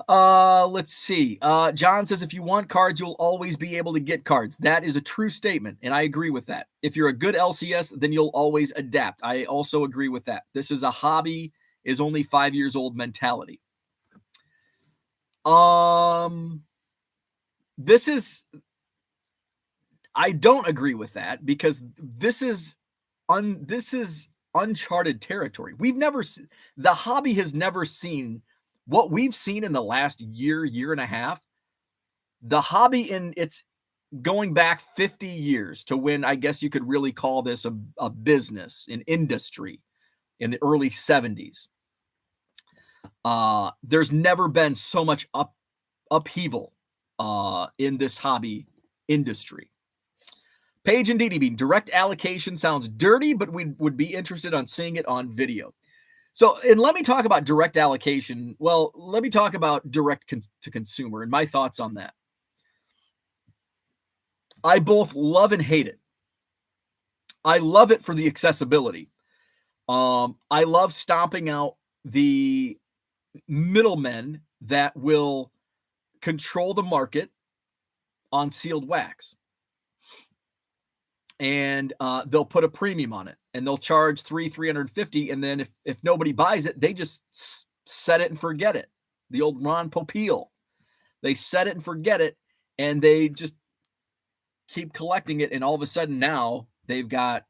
Let's see. John says, if you want cards, you'll always be able to get cards. That is a true statement, and I agree with that. If you're a good LCS, then you'll always adapt. I also agree with that. This is a hobby, is only 5 years old mentality. I don't agree with that, because this is uncharted territory. The hobby has never seen what we've seen in the last year and a half. The hobby, it's going back 50 years to when I guess you could really call this a business, an industry, in the early 70s. There's never been so much upheaval in this hobby industry. Paige and DDB, direct allocation sounds dirty, but we would be interested on seeing it on video. So, and let me talk about direct allocation. Well, let me talk about direct to consumer and my thoughts on that. I both love and hate it. I love it for the accessibility. I love stomping out the middlemen that will control the market on sealed wax. And they'll put a premium on it, and they'll charge $350, and then if nobody buys it, they just set it and forget it. The old Ron Popeil, they set it and forget it, and they just keep collecting it, and all of a sudden now they've got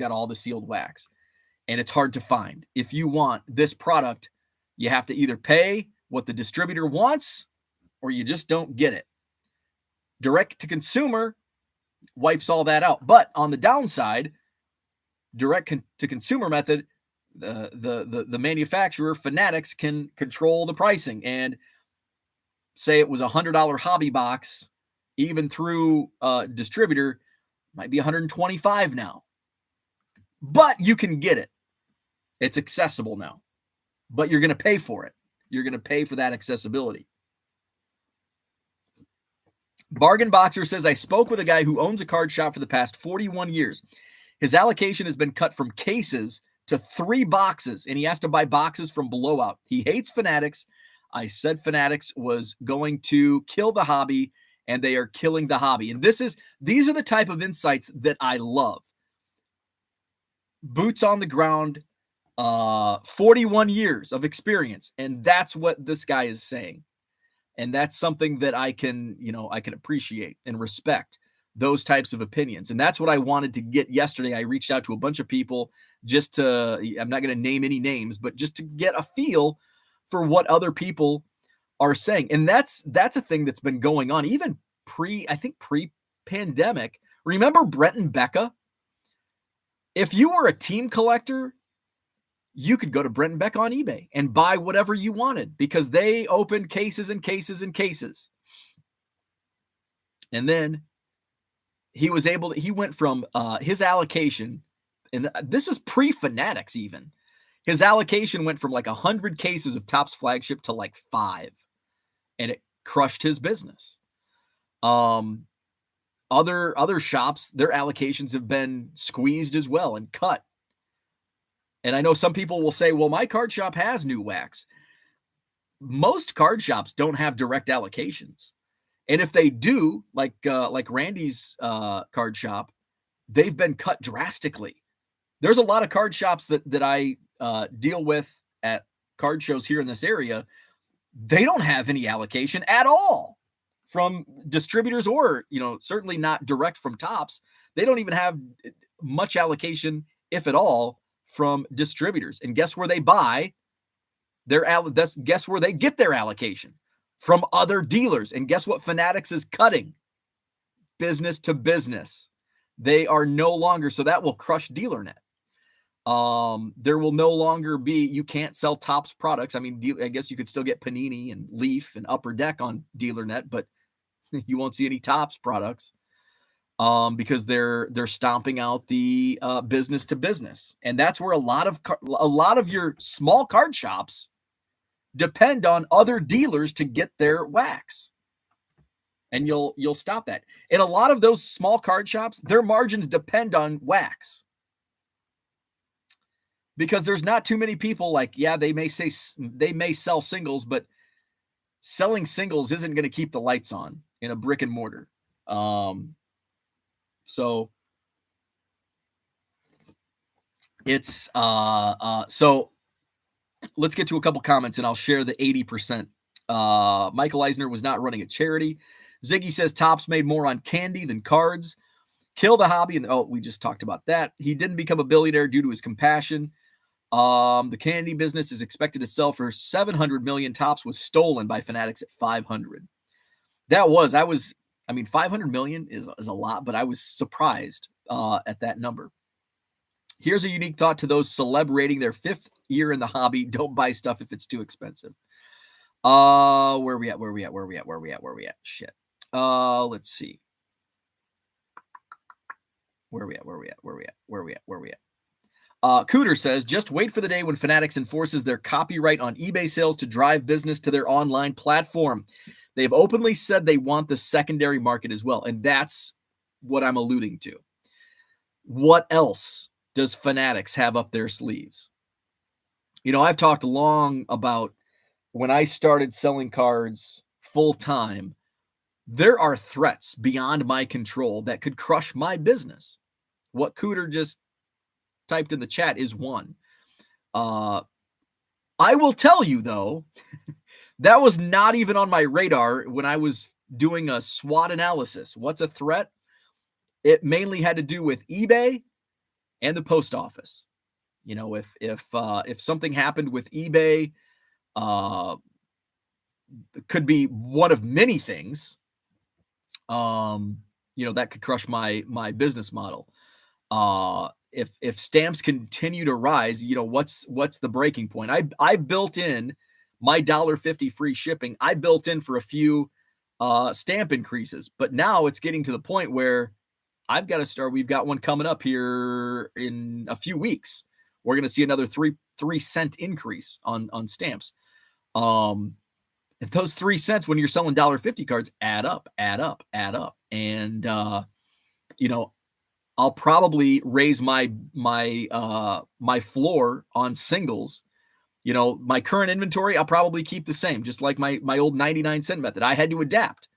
all the sealed wax, and it's hard to find. If you want this product, you have to either pay what the distributor wants, or you just don't get it. Direct to consumer wipes all that out. But on the downside, direct to consumer method, the manufacturer, Fanatics, can control the pricing, and say it was $100 hobby box, even through distributor, might be $125 now. But you can get it. It's accessible now. But you're going to pay for it. You're going to pay for that accessibility. Bargain Boxer says, I spoke with a guy who owns a card shop for the past 41 years. His allocation has been cut from cases to 3 boxes, and he has to buy boxes from Blowout. He hates Fanatics. I said Fanatics was going to kill the hobby, and they are killing the hobby. And these are the type of insights that I love. Boots on the ground, 41 years of experience, and that's what this guy is saying. And that's something that I can appreciate and respect, those types of opinions. And that's what I wanted to get yesterday. I reached out to a bunch of people I'm not going to name any names, but just to get a feel for what other people are saying. And that's a thing that's been going on even pre-pandemic. Remember Brent and Becca? If you were a team collector, you could go to Brent and Becca on eBay and buy whatever you wanted, because they opened cases and cases and cases. And then he went from his allocation, and this was pre-Fanatics even. His allocation went from like 100 cases of Topps flagship to like 5, and it crushed his business. Other shops, their allocations have been squeezed as well and cut. And I know some people will say, well, my card shop has new wax. Most card shops don't have direct allocations. And if they do, like Randy's card shop, they've been cut drastically. There's a lot of card shops that I deal with at card shows here in this area. They don't have any allocation at all from distributors, or, certainly not direct from Topps. They don't even have much allocation, if at all, from distributors. And guess where they buy guess where they get their allocation? From other dealers. And guess what Fanatics is cutting? Business to business. They are no longer, so that will crush DealerNet. There will no longer be, you can't sell Topps products. I mean, I guess you could still get Panini and Leaf and Upper Deck on DealerNet, but you won't see any Topps products because they're stomping out the business to business. And that's where a lot of your small card shops depend on other dealers to get their wax. And you'll stop that. And a lot of those small card shops, their margins depend on wax. Because there's not too many people they may sell singles, but selling singles isn't going to keep the lights on in a brick and mortar. So it's so let's get to a couple comments and I'll share the 80%. Michael Eisner was not running a charity. Ziggy says Topps made more on candy than cards. Kill the hobby. And we just talked about that. He didn't become a billionaire due to his compassion. The candy business is expected to sell for $700 million. Topps was stolen by Fanatics at $500. $500 million is a lot, but I was surprised at that number. Here's a unique thought to those celebrating their 5th year in the hobby. Don't buy stuff if it's too expensive. Where we at? Shit. Let's see. Where we at? Cooter says, just wait for the day when Fanatics enforces their copyright on eBay sales to drive business to their online platform. They've openly said they want the secondary market as well. And that's what I'm alluding to. What else does Fanatics have up their sleeves? I've talked long about when I started selling cards full time, there are threats beyond my control that could crush my business. What Cooter just typed in the chat is one. I will tell you, though, that was not even on my radar when I was doing a SWOT analysis. What's a threat? It mainly had to do with eBay and the post office. If something happened with eBay, it could be one of many things. That could crush my business model. If stamps continue to rise, what's the breaking point? I built in my $1.50 free shipping. I built in for a few stamp increases, but now it's getting to the point where I've got to start. We've got one coming up here in a few weeks. We're going to see another 3-cent increase on stamps. If those 3 cents when you're selling $1.50 cards add up. And, I'll probably raise my floor on singles. My current inventory, I'll probably keep the same, just like my old 99-cent method. I had to adapt.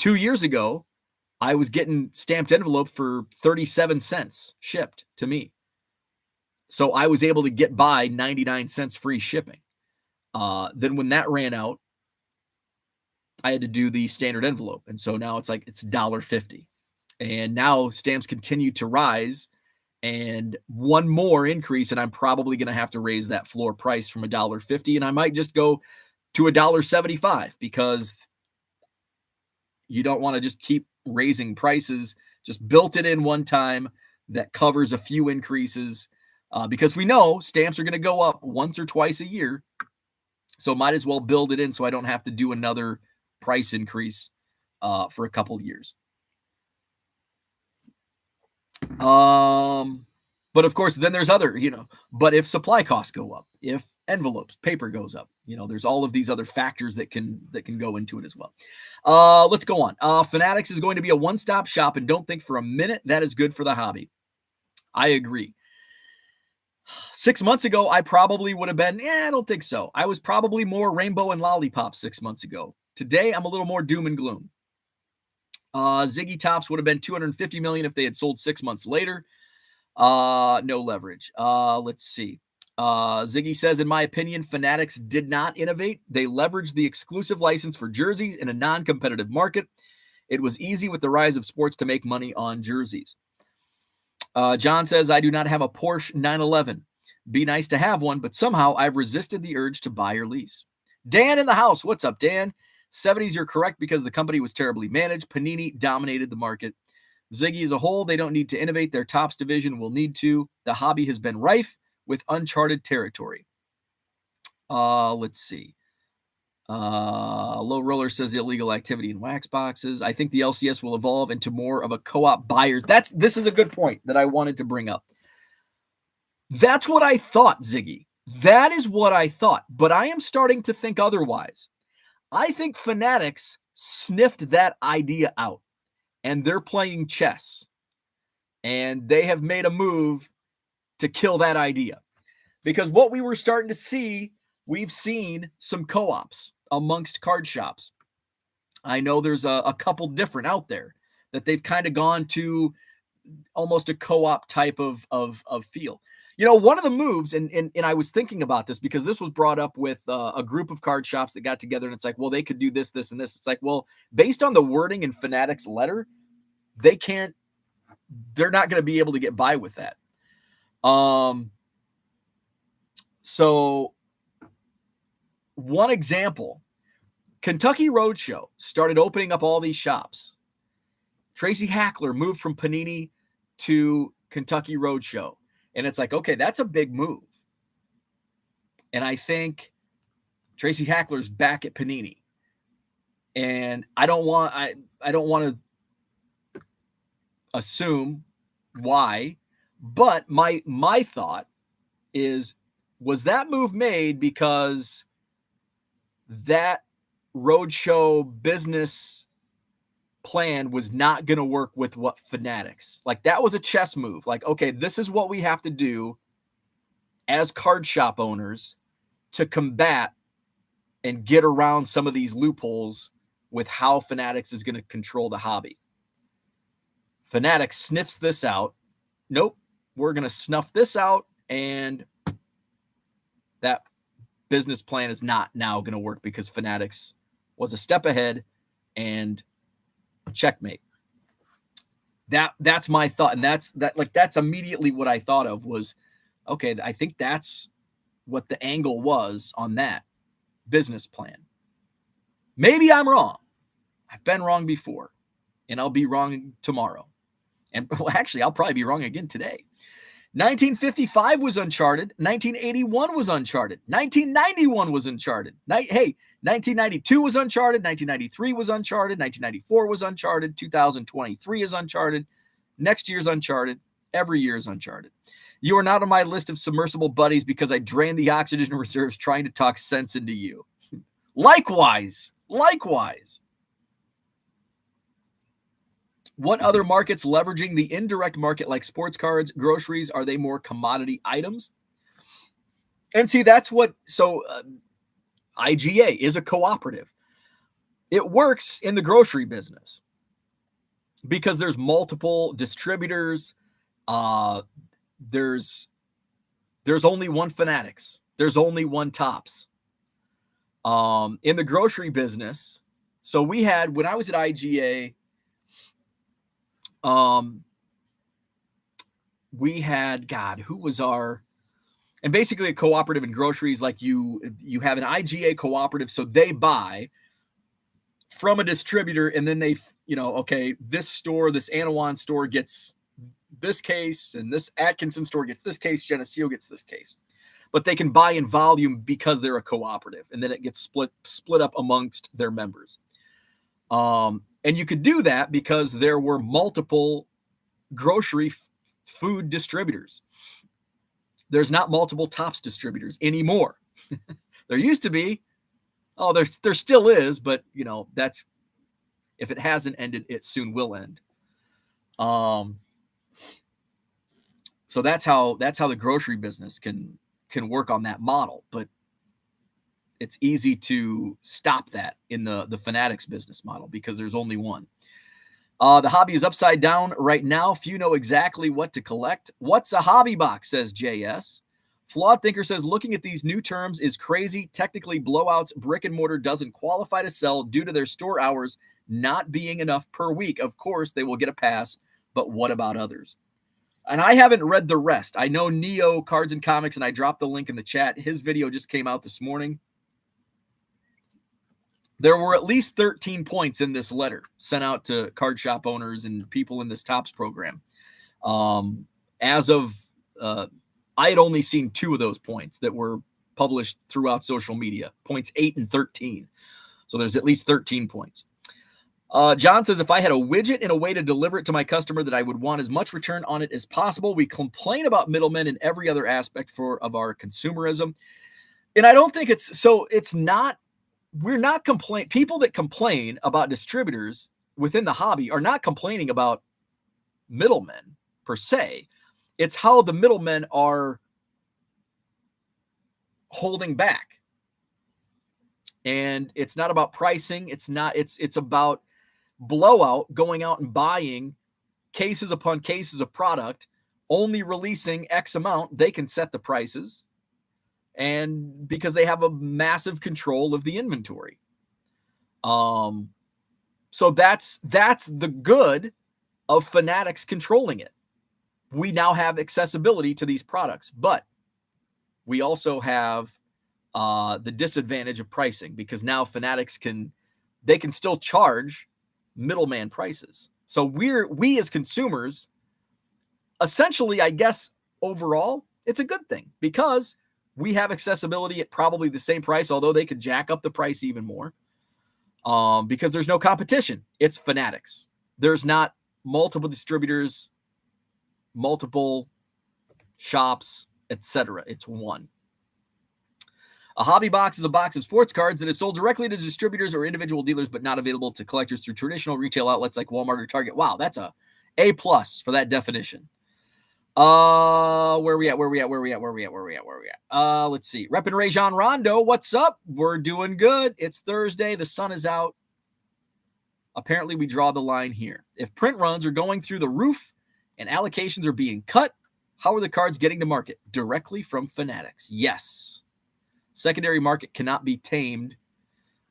2 years ago, I was getting stamped envelope for 37 cents shipped to me. So I was able to get by 99 cents free shipping. Then when that ran out, I had to do the standard envelope. And so now it's $1.50. And now stamps continue to rise, and one more increase, and I'm probably going to have to raise that floor price from $1.50, and I might just go to $1.75 because you don't want to just keep raising prices. Just built it in one time that covers a few increases because we know stamps are going to go up once or twice a year. So might as well build it in so I don't have to do another price increase for a couple of years. But of course, then there's other, but if supply costs go up, if envelopes, paper goes up, there's all of these other factors that can go into it as well. Let's go on. Fanatics is going to be a one-stop shop, and don't think for a minute that is good for the hobby. I agree. 6 months ago, I probably would have been, I don't think so. I was probably more rainbow and lollipops 6 months ago. Today, I'm a little more doom and gloom. Ziggy Tops would have been $250 million if they had sold 6 months later. No leverage. Let's see. Ziggy says, in my opinion, Fanatics did not innovate. They leveraged the exclusive license for jerseys in a non-competitive market. It was easy with the rise of sports to make money on jerseys. John says, I do not have a Porsche 911. Be nice to have one, but somehow I've resisted the urge to buy or lease. Dan in the house. What's up, Dan? 70s, you're correct because the company was terribly managed. Panini dominated the market. Ziggy as a whole, they don't need to innovate. Their tops division will need to. The hobby has been rife with uncharted territory. Let's see. Low Roller says illegal activity in wax boxes. I think the LCS will evolve into more of a co-op buyer. This is a good point that I wanted to bring up. That's what I thought, Ziggy. That is what I thought. But I am starting to think otherwise. I think Fanatics sniffed that idea out, and they're playing chess, and they have made a move to kill that idea. Because what we were starting to see, we've seen some co-ops amongst card shops. I know there's a couple different out there that they've kind of gone to almost a co-op type of feel. One of the moves, and I was thinking about this because this was brought up with a group of card shops that got together, and it's like, well, they could do this, this, and this. It's like, well, based on the wording in Fanatics' letter, they're not going to be able to get by with that. So one example, Kentucky Roadshow started opening up all these shops. Tracy Hackler moved from Panini to Kentucky Roadshow. And it's like, okay, that's a big move. And I think Tracy Hackler's back at Panini. And I don't want to assume why, but my thought is, was that move made because that roadshow business plan was not going to work with what Fanatics? Like, that was a chess move. Like, okay, this is what we have to do as card shop owners to combat and get around some of these loopholes with how Fanatics is going to control the hobby. Fanatics sniffs this out. Nope, we're going to snuff this out, and that business plan is not now going to work because Fanatics was a step ahead, and checkmate. That's my thought, and that's immediately what I thought of was, okay, I think that's what the angle was on that business plan. Maybe I'm wrong. I've been wrong before, and I'll be wrong tomorrow. And well, actually, I'll probably be wrong again today. 1955 was Uncharted. 1981 was Uncharted. 1991 was Uncharted. 1992 was Uncharted. 1993 was Uncharted. 1994 was Uncharted. 2023 is Uncharted. Next year's Uncharted. Every year is Uncharted. You are not on my list of submersible buddies because I drained the oxygen reserves trying to talk sense into you. Likewise. What other markets leveraging the indirect market like sports cards, groceries, are they more commodity items? And see, that's what, IGA is a cooperative. It works in the grocery business because there's multiple distributors. There's only one Fanatics. There's only one Tops. In the grocery business, so we had, when I was at IGA, we had, who was and basically a cooperative in groceries, like you have an IGA cooperative, so they buy from a distributor, and then they, okay, this store, this Anawan store gets this case, and this Atkinson store gets this case, Geneseo gets this case. But they can buy in volume because they're a cooperative, and then it gets split up amongst their members. And you could do that because there were multiple grocery food distributors. There's not multiple Tops distributors anymore. There used to be. Oh, there still is, but that's, if it hasn't ended, it soon will end. So that's how the grocery business can work on that model, but it's easy to stop that in the Fanatics business model because there's only one. The hobby is upside down right now. Few know exactly what to collect. What's a hobby box, says JS. Flawed Thinker says, looking at these new terms is crazy. Technically, blowouts brick and mortar doesn't qualify to sell due to their store hours not being enough per week. Of course, they will get a pass, but what about others? And I haven't read the rest. I know Neo Cards and Comics, and I dropped the link in the chat. His video just came out this morning. There were at least 13 points in this letter sent out to card shop owners and people in this Tops program. As of, I had only seen 2 of those points that were published throughout social media, points 8 and 13. So there's at least 13 points. John says, if I had a widget and a way to deliver it to my customer that I would want as much return on it as possible. We complain about middlemen in every other aspect of our consumerism. And I don't think we're not complaining. People that complain about distributors within the hobby are not complaining about middlemen per se. It's how the middlemen are holding back. And it's not about pricing. It's about blowout, going out and buying cases upon cases of product, only releasing X amount. They can set the prices, and because they have a massive control of the inventory. So that's the good of Fanatics controlling it. We now have accessibility to these products, but we also have the disadvantage of pricing, because now Fanatics can still charge middleman prices. So we as consumers, essentially, I guess overall, it's a good thing because we have accessibility at probably the same price, although they could jack up the price even more, because there's no competition. It's Fanatics. There's not multiple distributors, multiple shops, etc. It's one. A hobby box is a box of sports cards that is sold directly to distributors or individual dealers, but not available to collectors through traditional retail outlets like Walmart or Target. Wow, that's a A+ for that definition. Where we at? Let's see. Reppin' Rajon Rondo, what's up? We're doing good. It's Thursday. The sun is out. Apparently, we draw the line here. If print runs are going through the roof and allocations are being cut, how are the cards getting to market? Directly from Fanatics. Yes. Secondary market cannot be tamed.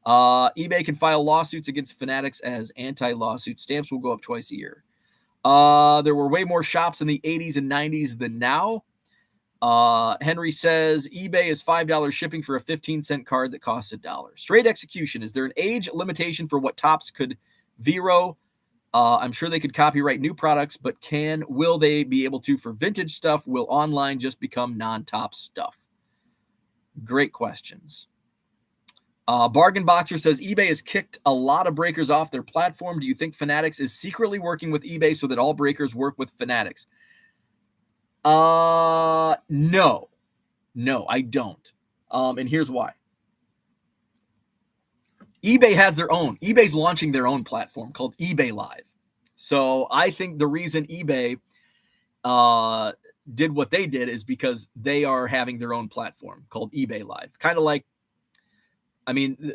eBay can file lawsuits against Fanatics as anti-lawsuit. Stamps will go up twice a year. There were way more shops in the 80s and 90s than now. Henry says eBay is $5 shipping for a 15-cent card that costs $1. Straight execution. Is there an age limitation for what Tops could Vero? I'm sure they could copyright new products, but will they be able to for vintage stuff? Will online just become non-Top stuff? Great questions. Bargain Boxer says eBay has kicked a lot of breakers off their platform. Do you think Fanatics is secretly working with eBay so that all breakers work with Fanatics? No, I don't. And here's why. eBay has their own. eBay's launching their own platform called eBay Live. So I think the reason eBay did what they did is because they are having their own platform called eBay Live. Kind of like, I mean,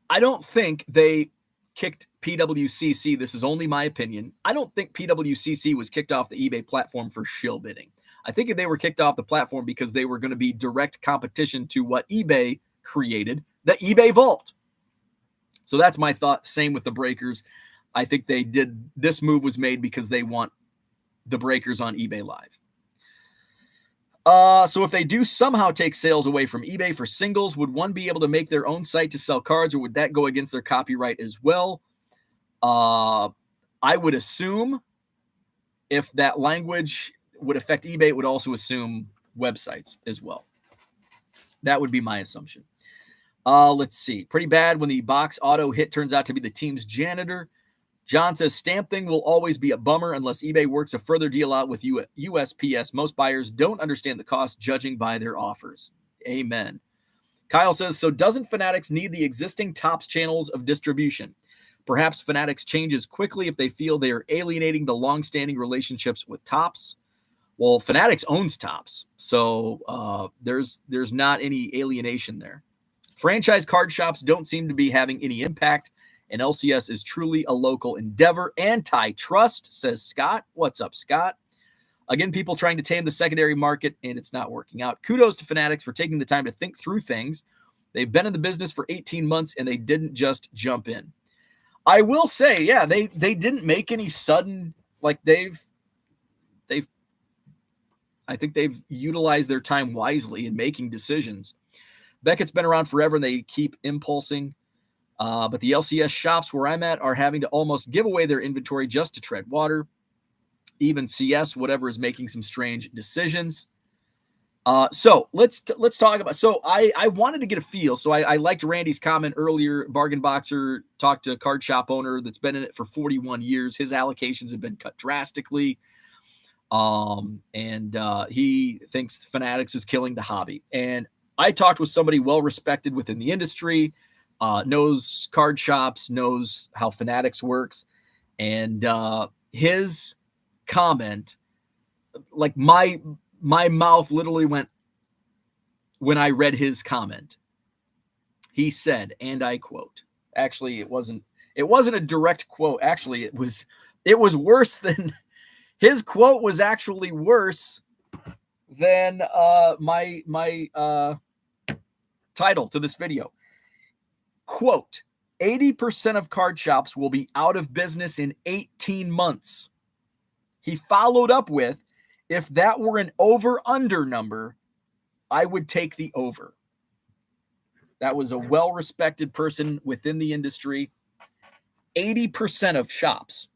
I don't think they kicked PWCC. This is only my opinion. I don't think PWCC was kicked off the eBay platform for shill bidding. I think they were kicked off the platform because they were going to be direct competition to what eBay created, the eBay Vault. So that's my thought. Same with the breakers. I think this move was made because they want the breakers on eBay Live. So if they do somehow take sales away from eBay for singles, would one be able to make their own site to sell cards, or would that go against their copyright as well? I would assume if that language would affect eBay, it would also assume websites as well. That would be my assumption. Let's see. Pretty bad when the box auto hit turns out to be the team's janitor. John says stamp thing will always be a bummer unless eBay works a further deal out with USPS. Most buyers don't understand the cost judging by their offers. Amen. Kyle says, so doesn't Fanatics need the existing Tops channels of distribution? Perhaps Fanatics changes quickly if they feel they are alienating the long-standing relationships with Tops. Well, Fanatics owns Tops, so there's not any alienation there. Franchise card shops don't seem to be having any impact, and LCS is truly a local endeavor. Antitrust, says Scott. What's up, Scott? Again, people trying to tame the secondary market, and it's not working out. Kudos to Fanatics for taking the time to think through things. They've been in the business for 18 months, and they didn't just jump in. I will say, yeah, they didn't make any sudden, like I think they've utilized their time wisely in making decisions. Beckett's been around forever, and they keep impulsing. But the LCS shops where I'm at are having to almost give away their inventory just to tread water. Even CS, whatever, is making some strange decisions. So let's talk about. So I wanted to get a feel. So I liked Randy's comment earlier. Bargain Boxer talked to a card shop owner that's been in it for 41 years. His allocations have been cut drastically. And he thinks Fanatics is killing the hobby. And I talked with somebody well-respected within the industry, knows card shops, knows how Fanatics works. And his comment, like my mouth literally went when I read his comment. He said, and I quote, actually, it wasn't a direct quote. Actually, it was worse than his quote was actually worse than my title to this video. Quote, 80% of card shops will be out of business in 18 months. He followed up with, if that were an over-under number, I would take the over. That was a well-respected person within the industry. 80% of shops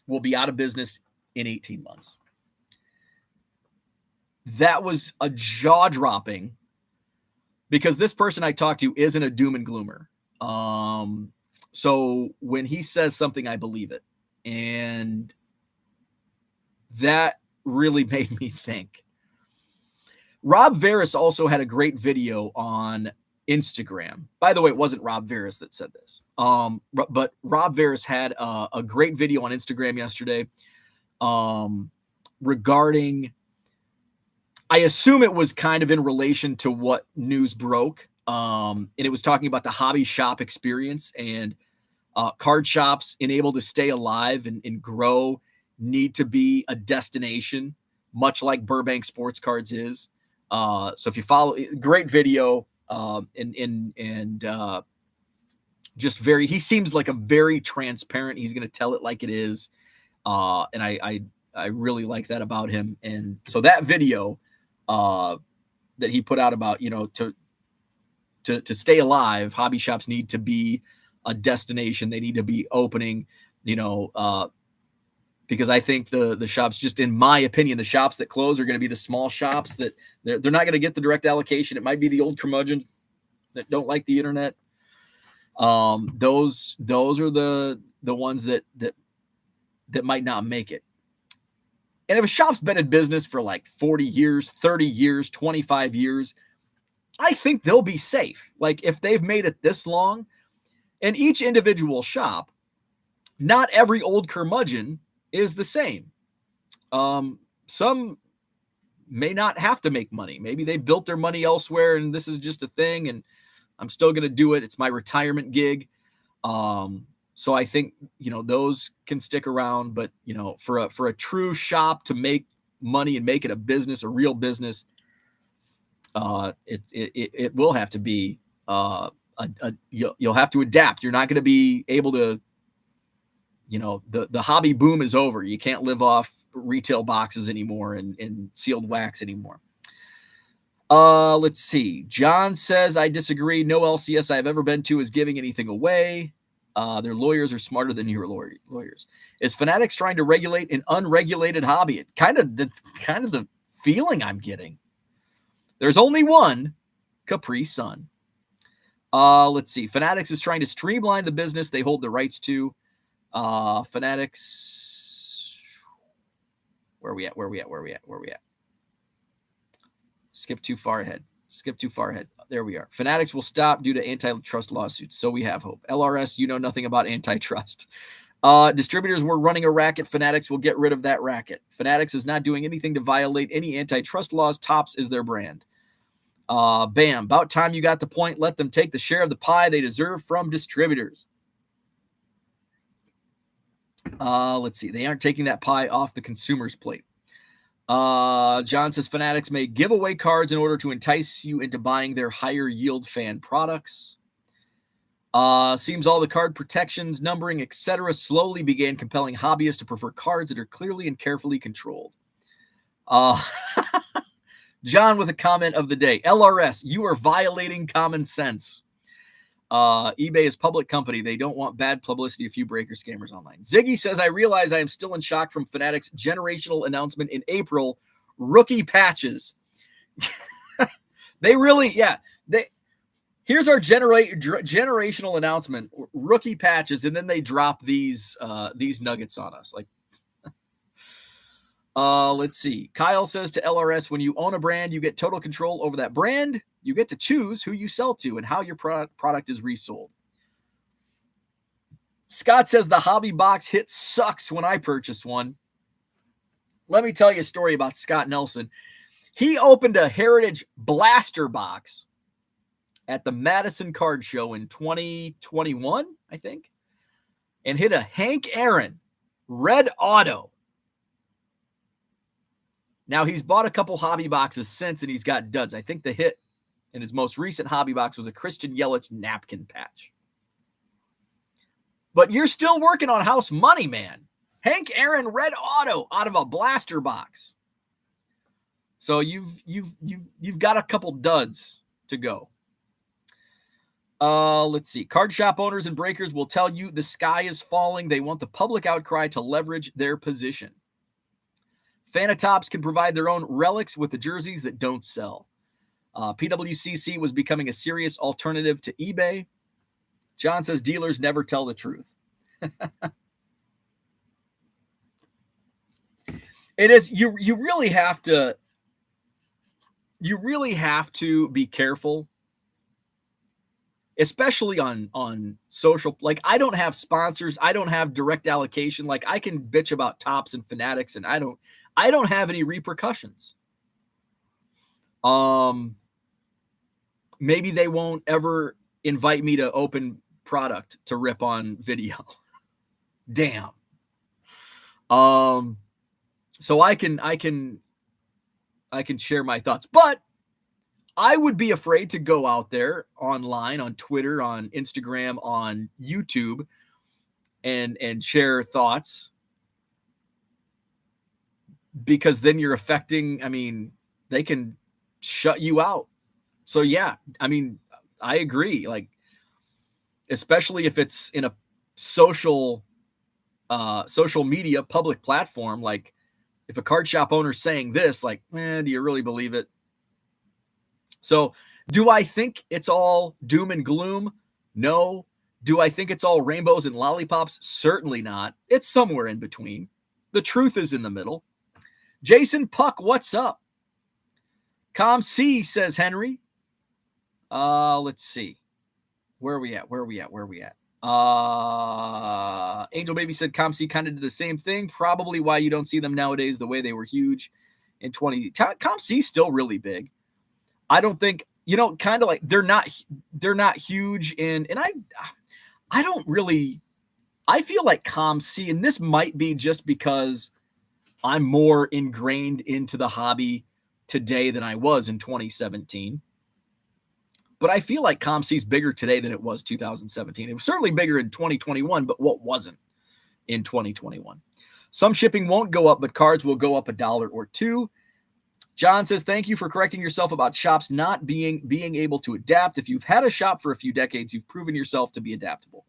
will be out of business in 18 months. That was a jaw-dropping, because this person I talked to isn't a doom and gloomer. So when he says something, I believe it. And that really made me think. Rob Veras also had a great video on Instagram. By the way, it wasn't Rob Veras that said this. But Rob Veras had a great video on Instagram yesterday regarding, I assume it was kind of in relation to what news broke. And it was talking about the hobby shop experience, and card shops enabled to stay alive and grow need to be a destination, much like Burbank Sports Cards is. So if you follow, great video, and just very, he seems like a very transparent. He's going to tell it like it is. And I really like that about him. And so that video that he put out about, to stay alive, hobby shops need to be a destination. They need to be opening, because I think the shops, just in my opinion, the shops that close are going to be the small shops that they're not going to get the direct allocation. It might be the old curmudgeons that don't like the internet. Those are the ones that might not make it. And if a shop's been in business for like 40 years, 30 years, 25 years, I think they'll be safe. Like if they've made it this long, and each individual shop, not every old curmudgeon is the same. Some may not have to make money. Maybe they built their money elsewhere and this is just a thing and I'm still going to do it. It's my retirement gig. So I think, those can stick around, but for a true shop to make money and make it a business, a real business, it will have to be, you'll have to adapt. You're not going to be able to, the hobby boom is over. You can't live off retail boxes anymore and sealed wax anymore. Let's see. John says, I disagree. No LCS I've ever been to is giving anything away. Their lawyers are smarter than your lawyers. Is Fanatics trying to regulate an unregulated hobby? That's kind of the feeling I'm getting. There's only one, Capri Sun. Let's see. Fanatics is trying to streamline the business they hold the rights to. Fanatics. Where are we at? Skip too far ahead. There we are. Fanatics will stop due to antitrust lawsuits. So we have hope. LRS, you know nothing about antitrust. Distributors were running a racket. Fanatics will get rid of that racket. Fanatics is not doing anything to violate any antitrust laws. Tops is their brand. Bam. About time you got the point. Let them take the share of the pie they deserve from distributors. Let's see. They aren't taking that pie off the consumer's plate. John says Fanatics may give away cards in order to entice you into buying their higher yield fan products. Seems all the card protections, numbering, etc. slowly began compelling hobbyists to prefer cards that are clearly and carefully controlled. John with a comment of the day. LRS, you are violating common sense. eBay is public company. They don't want bad publicity if you breaker scammers online. Ziggy says, I realize I am still in shock from Fanatics' generational announcement in April. Rookie patches. They really, yeah. Here's our generational announcement. Rookie patches, and then they drop these nuggets on us. Like, let's see. Kyle says to LRS, when you own a brand, you get total control over that brand. You get to choose who you sell to and how your product is resold. Scott says the hobby box hit sucks when I purchased one. Let me tell you a story about Scott Nelson. He opened a Heritage Blaster box at the Madison Card Show in 2021, I think, and hit a Hank Aaron red auto. Now, he's bought a couple hobby boxes since, and he's got duds. I think the hit in his most recent hobby box was a Christian Yelich napkin patch. But you're still working on house money, man. Hank Aaron red auto out of a blaster box. So you've got a couple duds to go. Let's see. Card shop owners and breakers will tell you the sky is falling. They want the public outcry to leverage their position. Fanatops can provide their own relics with the jerseys that don't sell. PWCC was becoming a serious alternative to eBay. John says dealers never tell the truth. It is, you really have to be careful, especially on social. Like, I don't have sponsors. I don't have direct allocation. Like, I can bitch about Tops and Fanatics, and I don't have any repercussions. Maybe they won't ever invite me to open product to rip on video. Damn. So I can share my thoughts, but I would be afraid to go out there online, on Twitter, on Instagram, on YouTube, and share thoughts, because then you're affecting, I mean, they can shut you out. So yeah, I mean, I agree. Like, especially if it's in a social media public platform, like if a card shop owner's saying this, like, do you really believe it? So do I think it's all doom and gloom? No. Do I think it's all rainbows and lollipops? Certainly not. It's somewhere in between. The truth is in the middle. Jason Puck, what's up? Com C, says Henry. Let's see. Where are we at? Angel Baby said Com C kind of did the same thing. Probably why you don't see them nowadays the way they were huge in 20. Com C's still really big. I don't think, kind of like they're not huge and I don't really, I feel like Com C, and this might be just because I'm more ingrained into the hobby today than I was in 2017. But I feel like Com C is bigger today than it was 2017. It was certainly bigger in 2021, but what wasn't in 2021? Some shipping won't go up, but cards will go up $1 or $2. John says, thank you for correcting yourself about shops not being able to adapt. If you've had a shop for a few decades, you've proven yourself to be adaptable.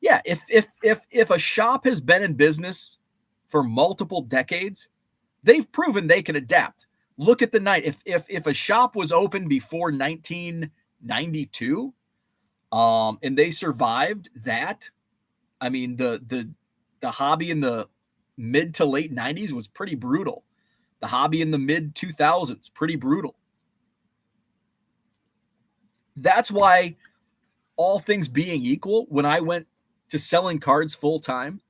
Yeah, if a shop has been in business for multiple decades, they've proven they can adapt. Look at the night. If a shop was open before 1992, And they survived that. I mean, the hobby in the mid to late 90s was pretty brutal. The hobby in the mid 2000s, pretty brutal. That's why, all things being equal, when I went to selling cards full time,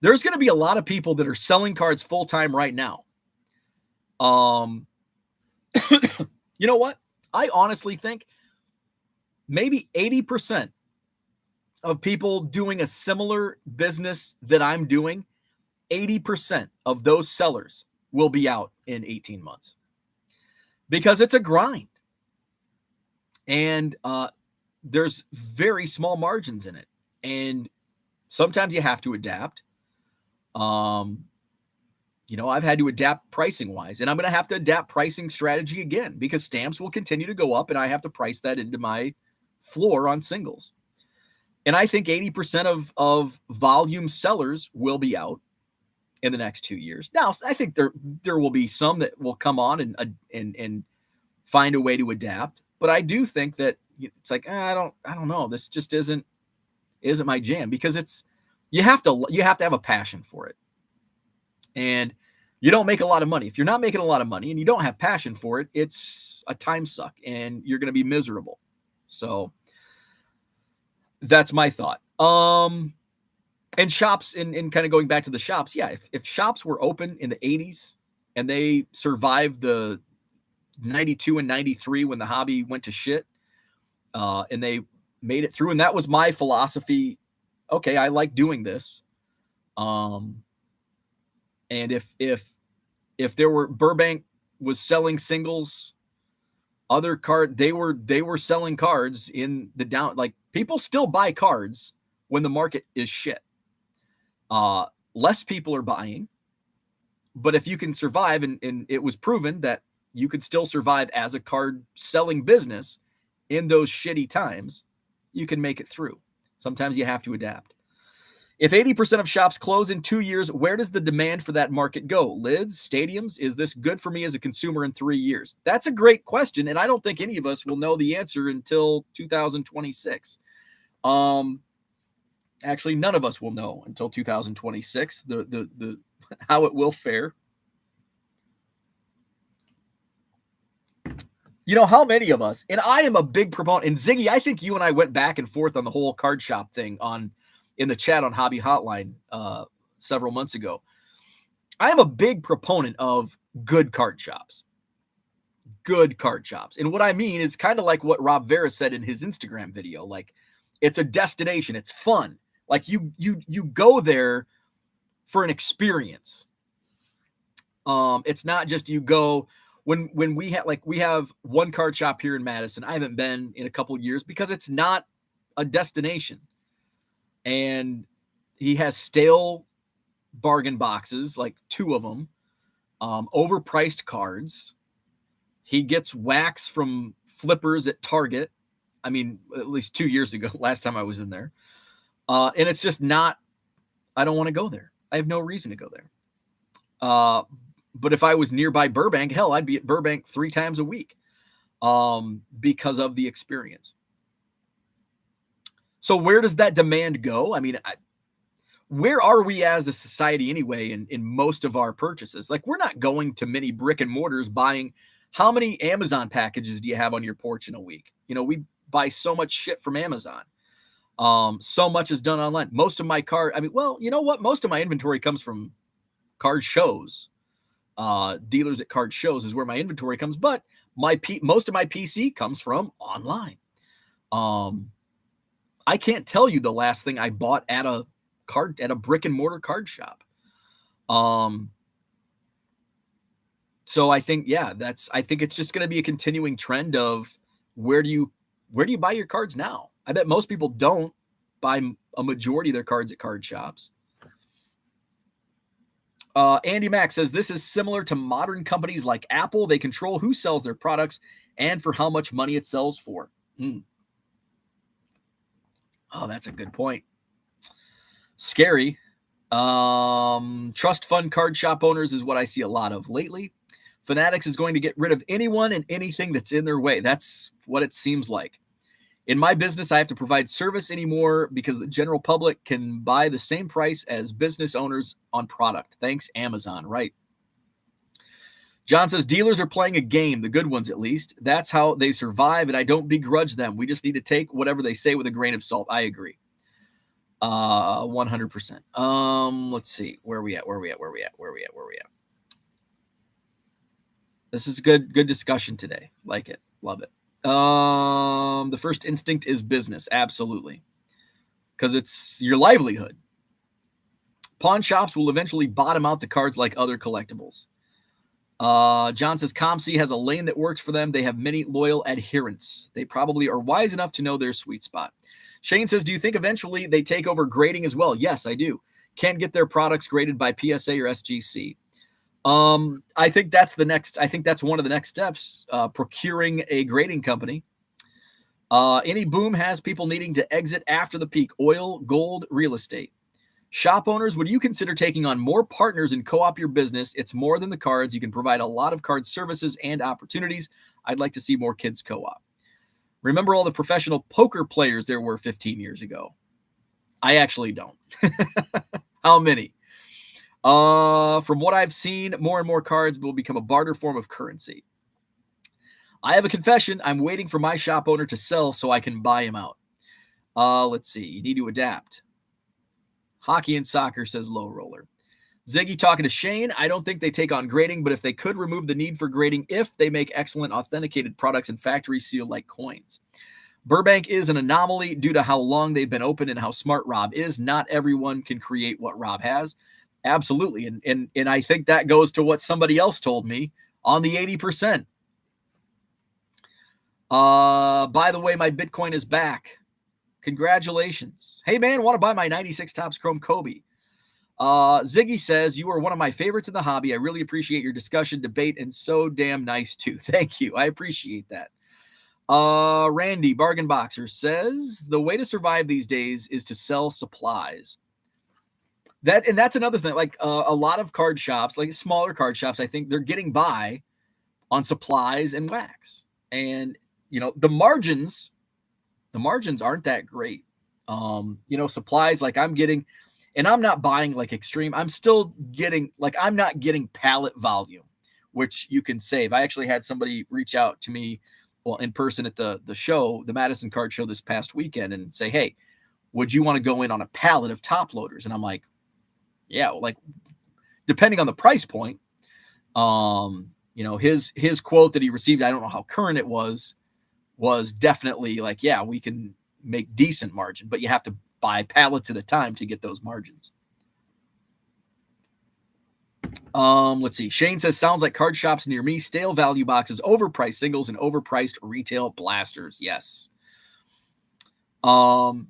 there's going to be a lot of people that are selling cards full time right now. You know what? I honestly think maybe 80% of people doing a similar business that I'm doing, 80% of those sellers will be out in 18 months because it's a grind. And there's very small margins in it. And sometimes you have to adapt. I've had to adapt pricing wise, and I'm going to have to adapt pricing strategy again because stamps will continue to go up and I have to price that into my floor on singles. And I think 80% of volume sellers will be out in the next 2 years. Now, I think there will be some that will come on and find a way to adapt. But I do think that it's like, I don't know. This just isn't my jam because you have to have a passion for it. And you don't make a lot of money. If you're not making a lot of money and you don't have passion for it, it's a time suck and you're going to be miserable. So that's my thought. And shops, and kind of going back to the shops. Yeah. If shops were open in the 80s and they survived the 92 and 93 when the hobby went to shit, and they made it through. And that was my philosophy. Okay, I like doing this. And if there were, Burbank was selling singles, they were selling cards in the down, like people still buy cards when the market is shit. Less people are buying, but if you can survive, and it was proven that you could still survive as a card selling business in those shitty times, you can make it through. Sometimes you have to adapt. If 80% of shops close in 2 years, where does the demand for that market go? Lids, stadiums? Is this good for me as a consumer in 3 years? That's a great question, and I don't think any of us will know the answer until 2026. Actually, none of us will know until 2026 the how it will fare. How many of us, and I am a big proponent, and Ziggy, I think you and I went back and forth on the whole card shop thing in the chat on Hobby Hotline several months ago. I am a big proponent of good card shops. Good card shops. And what I mean is kind of like what Rob Vera said in his Instagram video. Like, it's a destination. It's fun. Like you go there for an experience. It's not just you go when we have one card shop here in Madison. I haven't been in a couple of years because it's not a destination. And he has stale bargain boxes, like 2 of them, overpriced cards. He gets wax from flippers at Target. I mean, at least 2 years ago, last time I was in there. And it's just not, I don't want to go there. I have no reason to go there. But if I was nearby Burbank, hell, I'd be at Burbank 3 times a week because of the experience. So where does that demand go? I mean, where are we as a society anyway in most of our purchases? Like, we're not going to many brick and mortars buying. How many Amazon packages do you have on your porch in a week? We buy so much shit from Amazon. So much is done online. Most of my you know what? Most of my inventory comes from card shows. Dealers at card shows is where my inventory comes, but most of my PC comes from online. I can't tell you the last thing I bought at a brick and mortar card shop. So I think, I think it's just going to be a continuing trend of where do you buy your cards now? I bet most people don't buy a majority of their cards at card shops. Andy Mack says, this is similar to modern companies like Apple. They control who sells their products and for how much money it sells for. Oh, that's a good point. Scary. Trust fund card shop owners is what I see a lot of lately. Fanatics is going to get rid of anyone and anything that's in their way. That's what it seems like. In my business, I have to provide service anymore because the general public can buy the same price as business owners on product. Thanks, Amazon. Right. John says dealers are playing a game, the good ones at least. That's how they survive, and I don't begrudge them. We just need to take whatever they say with a grain of salt. I agree. 100%. Let's see. Where are we at? This is good discussion today. Like it. Love it. The first instinct is business. Absolutely. Because it's your livelihood. Pawn shops will eventually bottom out the cards like other collectibles. John says ComC has a lane that works for them. They have many loyal adherents. They probably are wise enough to know their sweet spot. Shane says, do you think eventually they take over grading as well? Yes, I do. Can get their products graded by PSA or SGC. I think that's one of the next steps, procuring a grading company. Any boom has people needing to exit after the peak. Oil, gold, real estate. Shop owners, would you consider taking on more partners and co-op your business? It's more than the cards. You can provide a lot of card services and opportunities. I'd like to see more kids co-op. Remember all the professional poker players there were 15 years ago? I actually don't. How many? From what I've seen, more and more cards will become a barter form of currency. I have a confession. I'm waiting for my shop owner to sell so I can buy him out. Let's see. You need to adapt. Hockey and soccer, says Low Roller. Ziggy talking to Shane. I don't think they take on grading, but if they could remove the need for grading, if they make excellent authenticated products and factory seal like coins. Burbank is an anomaly due to how long they've been open and how smart Rob is. Not everyone can create what Rob has. Absolutely. And I think that goes to what somebody else told me on the 80%. By the way, my Bitcoin is back. Congratulations. Hey, man, want to buy my 96 Topps Chrome Kobe? Ziggy says, you are one of my favorites in the hobby. I really appreciate your discussion, debate, and so damn nice, too. Thank you. I appreciate that. Randy, Bargain Boxer, says, the way to survive these days is to sell supplies. That's another thing. Like a lot of card shops, like smaller card shops, I think they're getting by on supplies and wax. And, the margins aren't that great. Supplies like I'm getting, and I'm not buying like extreme. I'm still getting, like, I'm not getting pallet volume, which you can save. I actually had somebody reach out to me, in person at the show, the Madison Card Show this past weekend, and say, hey, would you want to go in on a pallet of top loaders? And I'm like, yeah, like depending on the price point, his quote that he received, I don't know how current it was definitely like, yeah, we can make decent margin, but you have to buy pallets at a time to get those margins. Let's see. Shane says, sounds like card shops near me, stale value boxes, overpriced singles, and overpriced retail blasters. Yes. And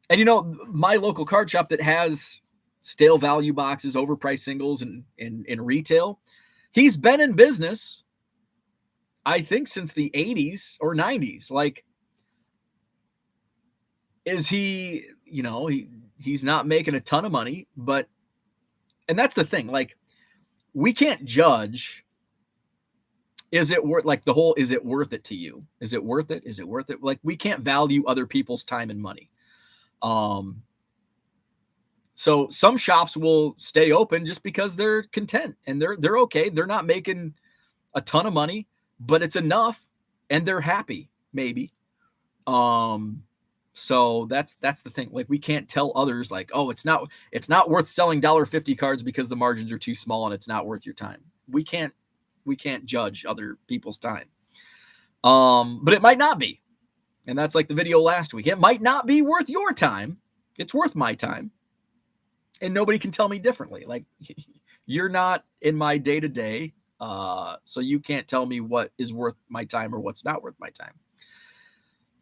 my local card shop that has stale value boxes, overpriced singles, and in retail, he's been in business, I think, since the 80s or 90s. Like, is he, he's not making a ton of money, and that's the thing. Like, we can't judge. Is it worth, like, is it worth it to you? Is it worth it? Is it worth it? Like, we can't value other people's time and money. So some shops will stay open just because they're content and they're okay. They're not making a ton of money, but it's enough and they're happy, maybe. So that's the thing. Like, we can't tell others like, oh, it's not worth selling $1.50 cards because the margins are too small and it's not worth your time. We can't judge other people's time. But it might not be. And that's like the video last week. It might not be worth your time. It's worth my time. And nobody can tell me differently. Like, you're not in my day-to-day. So you can't tell me what is worth my time or what's not worth my time.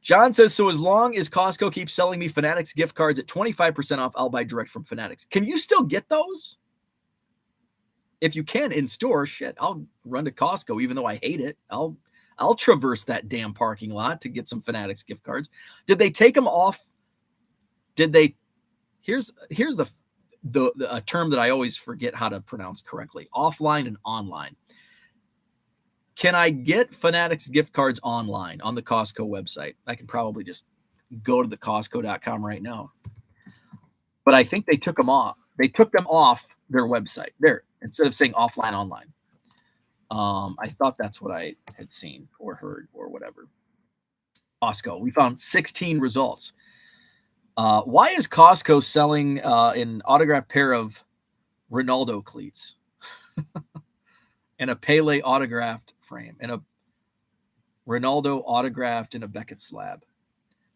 John says, so as long as Costco keeps selling me Fanatics gift cards at 25% off, I'll buy direct from Fanatics. Can you still get those? If you can in store, shit, I'll run to Costco, even though I hate it. I'll traverse that damn parking lot to get some Fanatics gift cards. Did they take them off? Here's a term that I always forget how to pronounce correctly. Offline and online. Can I get Fanatics gift cards online on the Costco website? I can probably just go to the Costco.com right now. But I think they took them off. They took them off their website there instead of saying offline online. I thought that's what I had seen or heard or whatever. Costco. We found 16 results. Why is Costco selling an autographed pair of Ronaldo cleats and a Pele autographed frame and a Ronaldo autographed in a Beckett slab?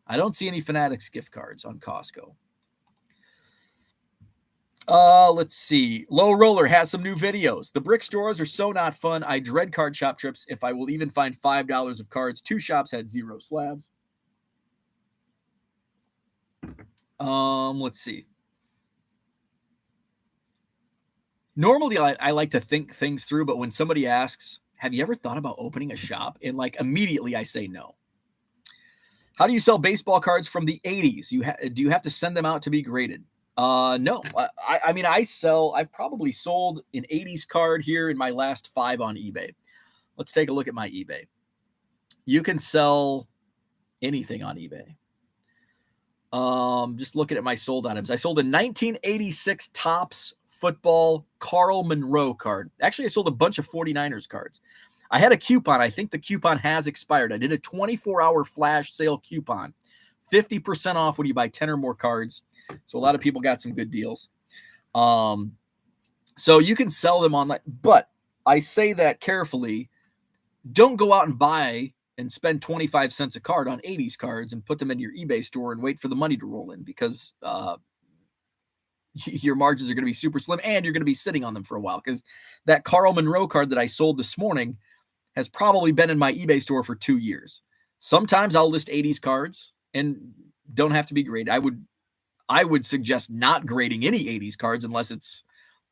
I don't see any Fanatics gift cards on Costco. Let's see. Low Roller has some new videos. The brick stores are so not fun. I dread card shop trips. If I will even find $5 of cards, 2 shops had 0 slabs. Let's see. Normally, I like to think things through, but when somebody asks, have you ever thought about opening a shop? And like immediately I say no. How do you sell baseball cards from the 80s? Do you have to send them out to be graded? No. I mean, I've probably sold an 80s card here in my last 5 on eBay. Let's take a look at my eBay. You can sell anything on eBay. Just looking at my sold items. I sold a 1986 Topps football Carl Monroe card. Actually, I sold a bunch of 49ers cards. I had a coupon. I think the coupon has expired. I did a 24-hour flash sale coupon. 50% off when you buy 10 or more cards. So a lot of people got some good deals. So you can sell them online. But I say that carefully. Don't go out and buy and spend 25 cents a card on 80s cards and put them in your eBay store and wait for the money to roll in because your margins are going to be super slim and you're going to be sitting on them for a while because that Carl Monroe card that I sold this morning has probably been in my eBay store for 2 years. Sometimes I'll list 80s cards and don't have to be graded. I would suggest not grading any 80s cards unless it's,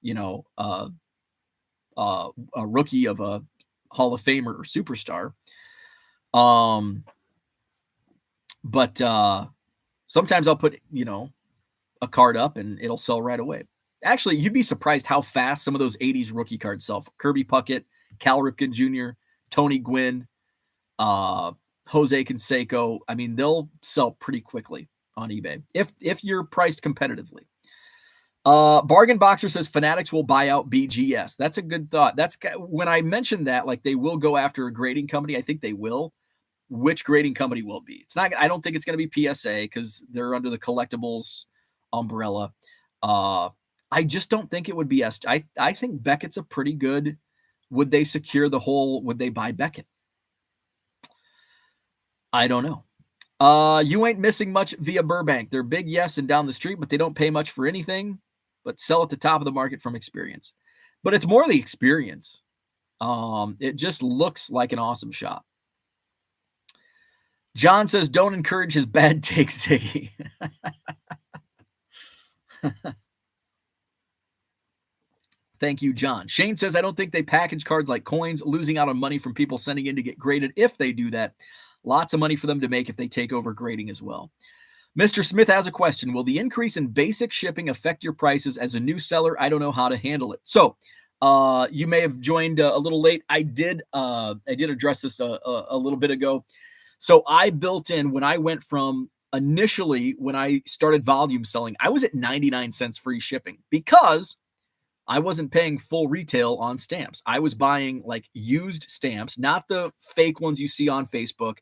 a rookie of a Hall of Famer or superstar. But sometimes I'll put, a card up and it'll sell right away. Actually, you'd be surprised how fast some of those 80s rookie cards sell. Kirby Puckett, Cal Ripken Jr., Tony Gwynn, Jose Canseco. I mean, they'll sell pretty quickly on eBay if you're priced competitively. Bargain Boxer says Fanatics will buy out BGS. That's a good thought. That's when I mentioned that, like they will go after a grading company. I think they will. Which grading company will be? It's not. I don't think it's going to be PSA because they're under the collectibles umbrella. I just don't think it would be I think Beckett's a pretty good. Would they secure the whole? Would they buy Beckett? I don't know. You ain't missing much via Burbank. They're big, yes, and down the street, but they don't pay much for anything, but sell at the top of the market from experience. But it's more the experience. It just looks like an awesome shop. John says, don't encourage his bad takes, Ziggy. Thank you, John. Shane says, I don't think they package cards like coins, losing out on money from people sending in to get graded. If they do that, lots of money for them to make if they take over grading as well. Mr. Smith has a question. Will the increase in basic shipping affect your prices as a new seller? I don't know how to handle it. So you may have joined a little late. I did address this a little bit ago. So I built in when I went from initially when I started volume selling, I was at 99 cents free shipping because I wasn't paying full retail on stamps. I was buying like used stamps, not the fake ones you see on Facebook,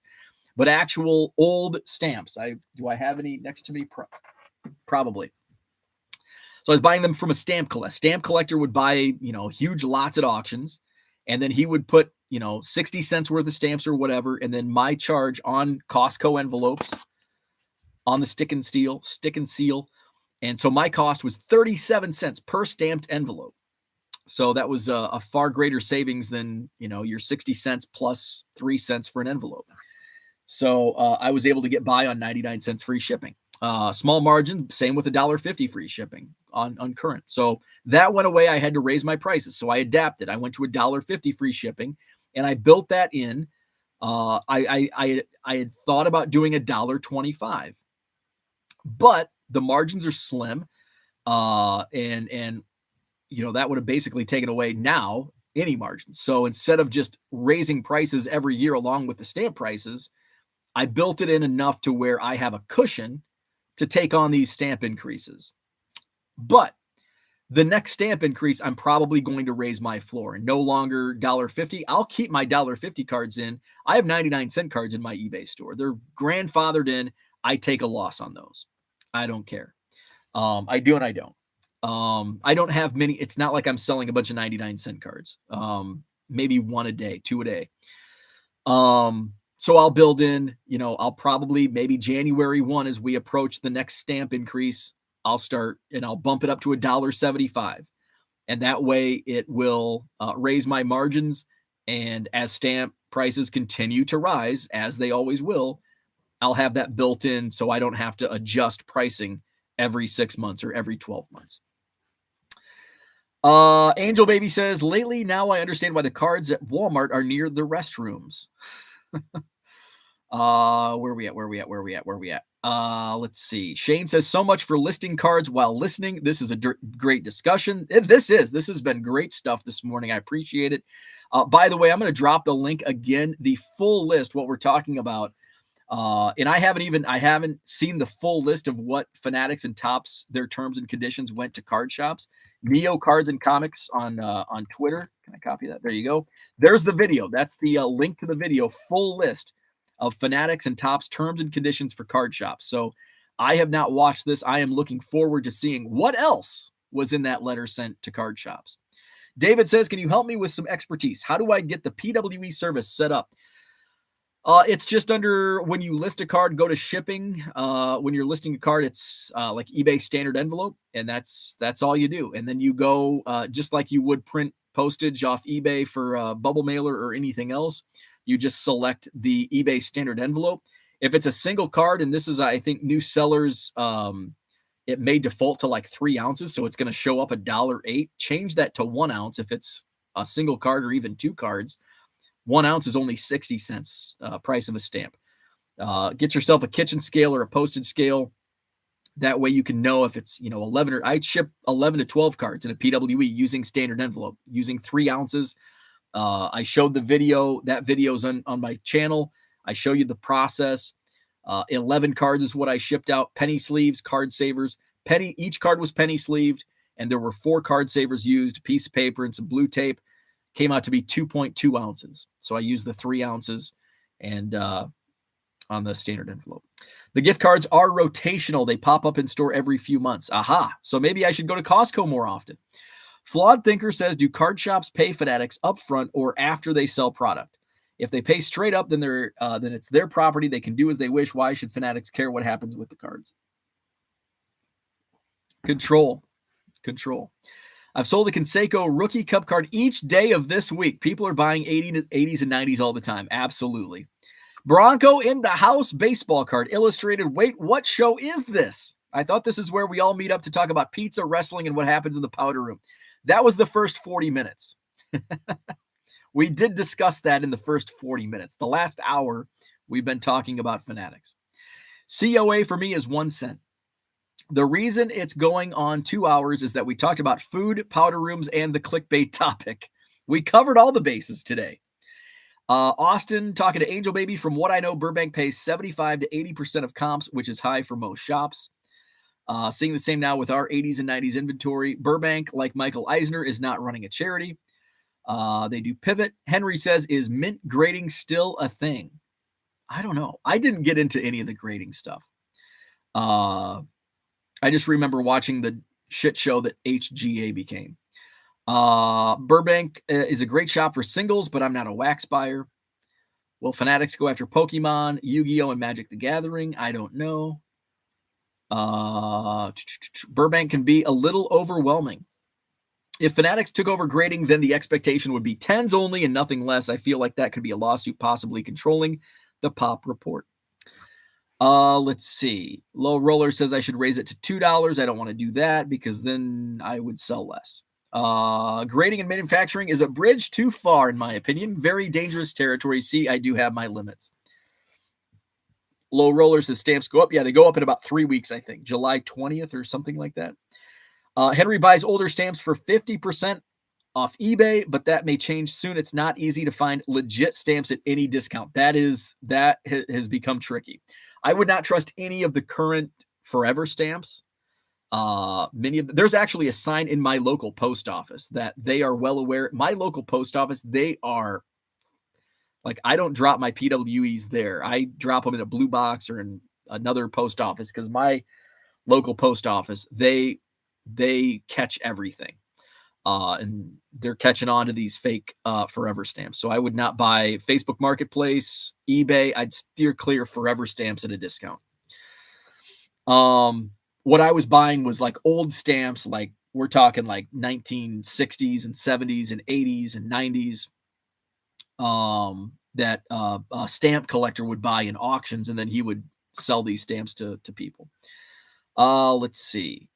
but actual old stamps. Do I have any next to me? Probably. So I was buying them from a stamp collector. Stamp collector would buy, huge lots at auctions, and then he would put, 60 cents worth of stamps or whatever, and then my charge on Costco envelopes on the stick and seal. And so my cost was 37 cents per stamped envelope. So that was a far greater savings than, your 60 cents plus 3 cents for an envelope. So I was able to get by on 99 cents free shipping. Small margin, same with $1.50 free shipping on current. So that went away. I had to raise my prices. So I adapted. I went to $1.50 free shipping, and I built that in. I had thought about doing $1.25, but the margins are slim. And that would have basically taken away now. any margins. So instead of just raising prices every year along with the stamp prices, I built it in enough to where I have a cushion to take on these stamp increases. But the next stamp increase, I'm probably going to raise my floor and no longer $1.50. I'll keep my $1.50 cards in. I have 99-cent cards in my eBay store. They're grandfathered in. I take a loss on those. I don't care. I do and I don't. I don't have many. It's not like I'm selling a bunch of 99-cent cards. Maybe one a day, two a day. So I'll build in, I'll probably maybe January 1 as we approach the next stamp increase, I'll start and I'll bump it up to $1.75. And that way it will raise my margins. And as stamp prices continue to rise, as they always will, I'll have that built in so I don't have to adjust pricing every 6 months or every 12 months. Angel Baby says, lately, now I understand why the cards at Walmart are near the restrooms. Where we at? Let's see. Shane says, so much for listing cards while listening. This is a great discussion. This has been great stuff this morning. I appreciate it. By the way, I'm going to drop the link again, the full list, what we're talking about. And I haven't seen the full list of what Fanatics and Topps, their terms and conditions went to card shops. Neo Cards and Comics on Twitter. Can I copy that? There you go. There's the video. That's the link to the video, full list of Fanatics and Topps terms and conditions for card shops. So I have not watched this. I am looking forward to seeing what else was in that letter sent to card shops. David says, can you help me with some expertise? How do I get the PWE service set up? It's just under, when you list a card, go to shipping. When you're listing a card, it's like eBay standard envelope, and that's all you do. And then you go just like you would print postage off eBay for bubble mailer or anything else. You just select the eBay standard envelope. If it's a single card, and this is, I think, new sellers, it may default to like 3 ounces, so it's going to show up $1.08. Change that to 1 ounce if it's a single card or even 2 cards. 1 ounce is only 60 cents price of a stamp. Get yourself a kitchen scale or a postage scale. That way you can know if it's 11 or I ship 11 to 12 cards in a PWE using standard envelope, using 3 ounces. I showed the video. That video's on my channel. I show you the process. 11 cards is what I shipped out. Penny sleeves, card savers. Each card was penny sleeved, and there were 4 card savers used, a piece of paper and some blue tape. Came out to be 2.2 ounces. So I used the 3 ounces and on the standard envelope. The gift cards are rotational. They pop up in store every few months. Aha. So maybe I should go to Costco more often. Flawed Thinker says, do card shops pay Fanatics up front or after they sell product? If they pay straight up, then it's their property. They can do as they wish. Why should Fanatics care what happens with the cards? Control. I've sold a Conseco Rookie Cup card each day of this week. People are buying 80s and 90s all the time. Absolutely. Bronco in the house baseball card illustrated. Wait, what show is this? I thought this is where we all meet up to talk about pizza, wrestling, and what happens in the powder room. That was the first 40 minutes. We did discuss that in the first 40 minutes. The last hour, we've been talking about Fanatics. COA for me is 1 cent. The reason it's going on 2 hours is that we talked about food, powder rooms, and the clickbait topic. We covered all the bases today. Austin talking to Angel Baby. From what I know, Burbank pays 75 to 80% of comps, which is high for most shops. Seeing the same now with our 80s and 90s inventory. Burbank, like Michael Eisner, is not running a charity. They do pivot. Henry says, is mint grading still a thing? I don't know. I didn't get into any of the grading stuff. I just remember watching the shit show that HGA became. Burbank is a great shop for singles, but I'm not a wax buyer. Will Fanatics go after Pokemon, Yu-Gi-Oh, and Magic the Gathering? I don't know. Burbank can be a little overwhelming. If Fanatics took over grading, then the expectation would be 10s only and nothing less. I feel like that could be a lawsuit possibly controlling the pop report. Let's see. Low Roller says I should raise it to $2. I don't want to do that because then I would sell less. Grading and manufacturing is a bridge too far, in my opinion. Very dangerous territory. See, I do have my limits. Low Roller says stamps go up. Yeah, they go up in about 3 weeks, I think. July 20th or something like that. Henry buys older stamps for 50% off eBay, but that may change soon. It's not easy to find legit stamps at any discount. That has become tricky. I would not trust any of the current forever stamps. There's actually a sign in my local post office that they are well aware. My local post office, they are like, I don't drop my PWEs there. I drop them in a blue box or in another post office because my local post office, they catch everything. And they're catching on to these fake forever stamps. So I would not buy Facebook Marketplace, eBay. I'd steer clear forever stamps at a discount. What I was buying was like old stamps, like we're talking like 1960s and 70s and 80s and 90s. That a stamp collector would buy in auctions, and then he would sell these stamps to people. Let's see.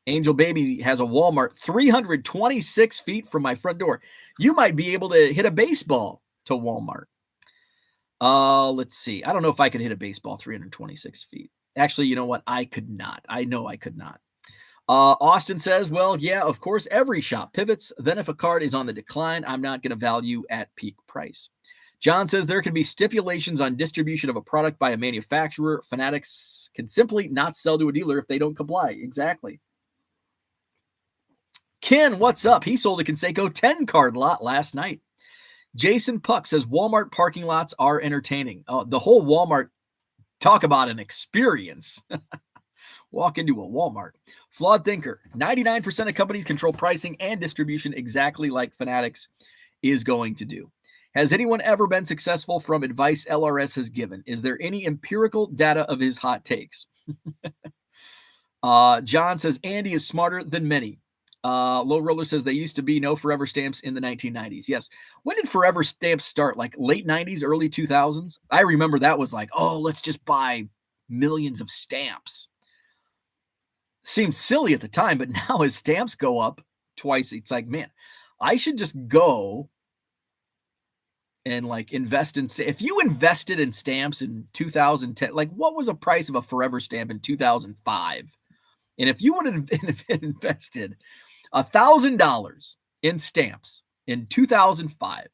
Angel Baby has a Walmart 326 feet from my front door. You might be able to hit a baseball to Walmart. Let's see. I don't know if I could hit a baseball 326 feet. Actually, you know what? I could not. I know I could not. Austin says, well, yeah, of course, every shop pivots. Then if a card is on the decline, I'm not going to value at peak price. John says there can be stipulations on distribution of a product by a manufacturer. Fanatics can simply not sell to a dealer if they don't comply. Exactly. Ken, what's up? He sold a Conseco 10 card lot last night. Jason Puck says Walmart parking lots are entertaining. The whole Walmart, talk about an experience. Walk into a Walmart. Flawed thinker. 99% of companies control pricing and distribution exactly like Fanatics is going to do. Has anyone ever been successful from advice LRS has given? Is there any empirical data of his hot takes? John says Andy is smarter than many. Low Roller says they used to be no forever stamps in the 1990s. Yes. When did forever stamps start? Like late 90s, early 2000s? I remember that was like, oh, let's just buy millions of stamps. Seemed silly at the time, but now as stamps go up twice, it's like, man, I should just go and like invest in. If you invested in stamps in 2010, like what was a price of a forever stamp in 2005? And if you would have invested $1,000 in stamps in 2005,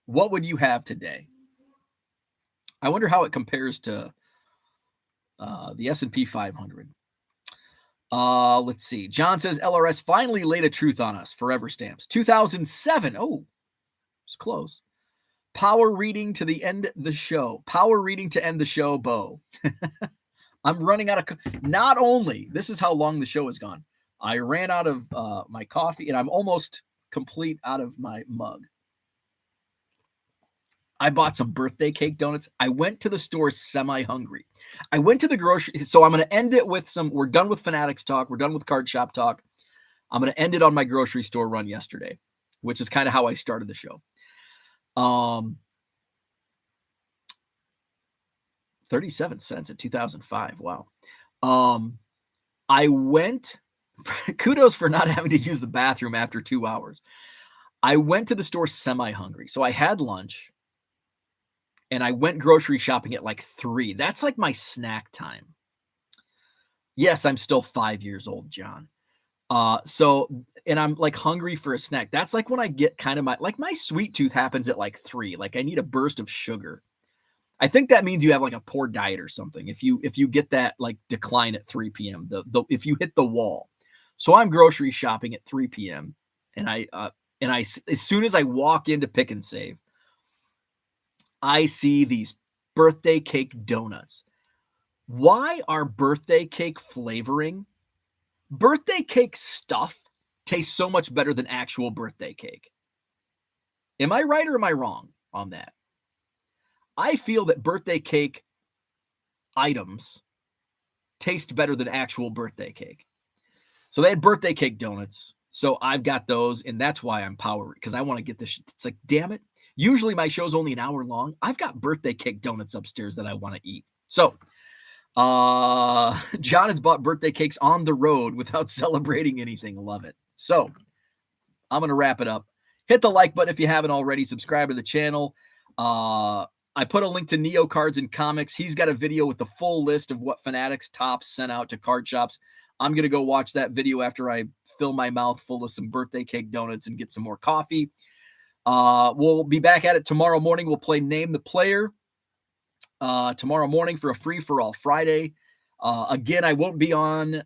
what would you have today? I wonder how it compares to the S&P 500. Let's see. John says LRS finally laid a truth on us. Forever stamps. 2007. Oh, it's close. Power reading to end the show. Power reading to end the show, Bo. I'm running out of. Not only this is how long the show has gone. I ran out of my coffee, and I'm almost complete out of my mug. I bought some birthday cake donuts. I went to the store semi-hungry. I went to the grocery. So I'm going to end it with some. We're done with Fanatics talk. We're done with card shop talk. I'm going to end it on my grocery store run yesterday, which is kind of how I started the show. 37 cents in 2005. Wow. I went. Kudos for not having to use the bathroom after 2 hours. I went to the store semi-hungry. So I had lunch. And I went grocery shopping at like 3. That's like my snack time. Yes, I'm still 5 years old, John. And I'm like hungry for a snack. That's like when I get kind of my sweet tooth happens at like 3. Like I need a burst of sugar. I think that means you have like a poor diet or something. If you get that like decline at 3 p.m., if you hit the wall. So I'm grocery shopping at 3 p.m. And I as soon as I walk into Pick and Save, I see these birthday cake donuts. Why are birthday cake flavoring? Birthday cake stuff tastes so much better than actual birthday cake. Am I right or am I wrong on that? I feel that birthday cake items taste better than actual birthday cake. So they had birthday cake donuts. So I've got those, and that's why I'm power, because I want to get this. It's like, damn it. Usually my show's only an hour long. I've got birthday cake donuts upstairs that I want to eat. So John has bought birthday cakes on the road without celebrating anything. Love it. So I'm going to wrap it up. Hit the like button if you haven't already. Subscribe to the channel. I put a link to Neo Cards and Comics. He's got a video with the full list of what Fanatics tops sent out to card shops. I'm going to go watch that video after I fill my mouth full of some birthday cake donuts and get some more coffee. We'll be back at it tomorrow morning. We'll play Name the Player tomorrow morning for a free-for-all Friday. Again, I won't be on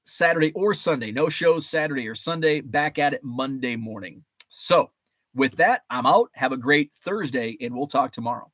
Saturday or Sunday. No shows Saturday or Sunday. Back at it Monday morning. So with that, I'm out. Have a great Thursday, and we'll talk tomorrow.